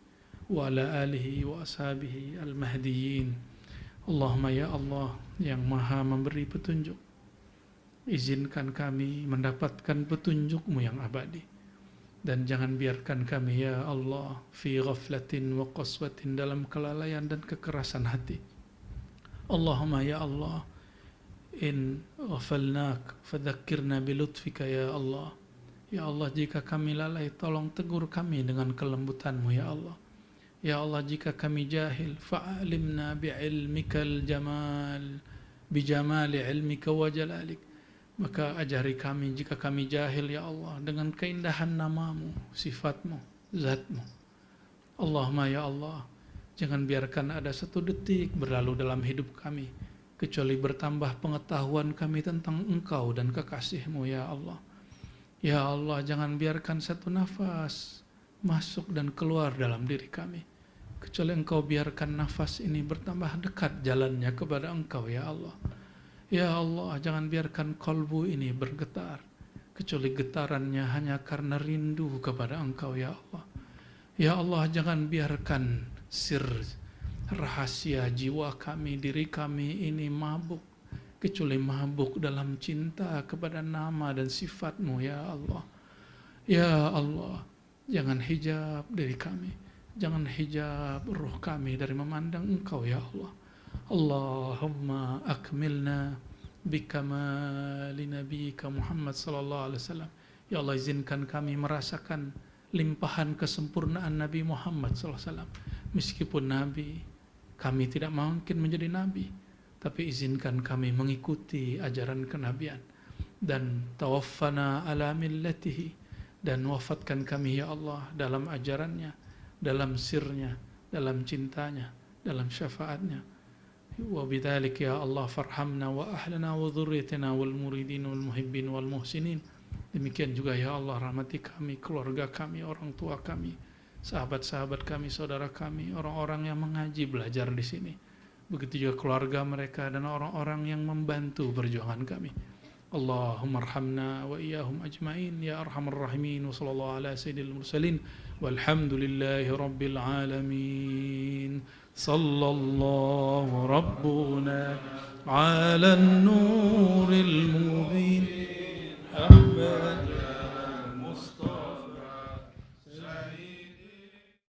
S1: wa ala alihi wa ashabihi al-mahdiyin. Allahumma ya Allah yang maha memberi petunjuk, izinkan kami mendapatkan petunjuk-Mu yang abadi, dan jangan biarkan kami ya Allah fi ghaflatin wa qaswatin, dalam kelalaian dan kekerasan hati. Allahumma ya Allah, in ghafalnak fadzakkirna bilutfika ya Allah. Ya Allah, jika kami lalai, tolong tegur kami dengan kelembutan-Mu ya Allah. Ya Allah, jika kami jahil, fa'alimna bi'ilmikal jamal, bijamali ilmika wa jalalik, maka ajari kami jika kami jahil ya Allah, dengan keindahan nama-Mu, sifat-Mu, zat-Mu. Allahumma ya Allah, jangan biarkan ada satu detik berlalu dalam hidup kami kecuali bertambah pengetahuan kami tentang Engkau dan kekasih-Mu ya Allah. Ya Allah, jangan biarkan satu nafas masuk dan keluar dalam diri kami kecuali Engkau biarkan nafas ini bertambah dekat jalannya kepada Engkau ya Allah. Ya Allah, jangan biarkan kolbu ini bergetar kecuali getarannya hanya karena rindu kepada Engkau ya Allah. Ya Allah, jangan biarkan sir rahasia jiwa kami, diri kami ini mabuk kecuali mabuk dalam cinta kepada nama dan sifat-Mu ya Allah. Ya Allah, jangan hijab dari kami, jangan hijab ruh kami dari memandang Engkau ya Allah. Allahumma akmilna bikamali nabiyika Muhammad sallallahu alaihi wasallam. Ya Allah, izinkan kami merasakan limpahan kesempurnaan Nabi Muhammad sallallahu alaihi wasallam. Meskipun Nabi, kami tidak mungkin menjadi Nabi, tapi izinkan kami mengikuti ajaran kenabian. Dan tawaffana ala millatihi, dan wafatkan kami ya Allah dalam ajarannya, dalam sirnya, dalam cintanya, dalam syafaatnya. Wa bidzalik ya Allah farhamna wa ahlana wa dzurriyyatina wal muridin wal muhibbin wal muhsinin. Demikian juga ya Allah rahmati kami, keluarga kami, orang tua kami, sahabat-sahabat kami, saudara kami, orang-orang yang mengaji belajar di sini. Begitu juga keluarga mereka dan orang-orang yang membantu perjuangan kami. Allahumma arhamna wa iyyahum ajma'in ya arhamar rahimin. Wa sallallahu ala sayyidil mursalin walhamdulillahi rabbil alamin. Sallallahu rabbuna ala an-nuril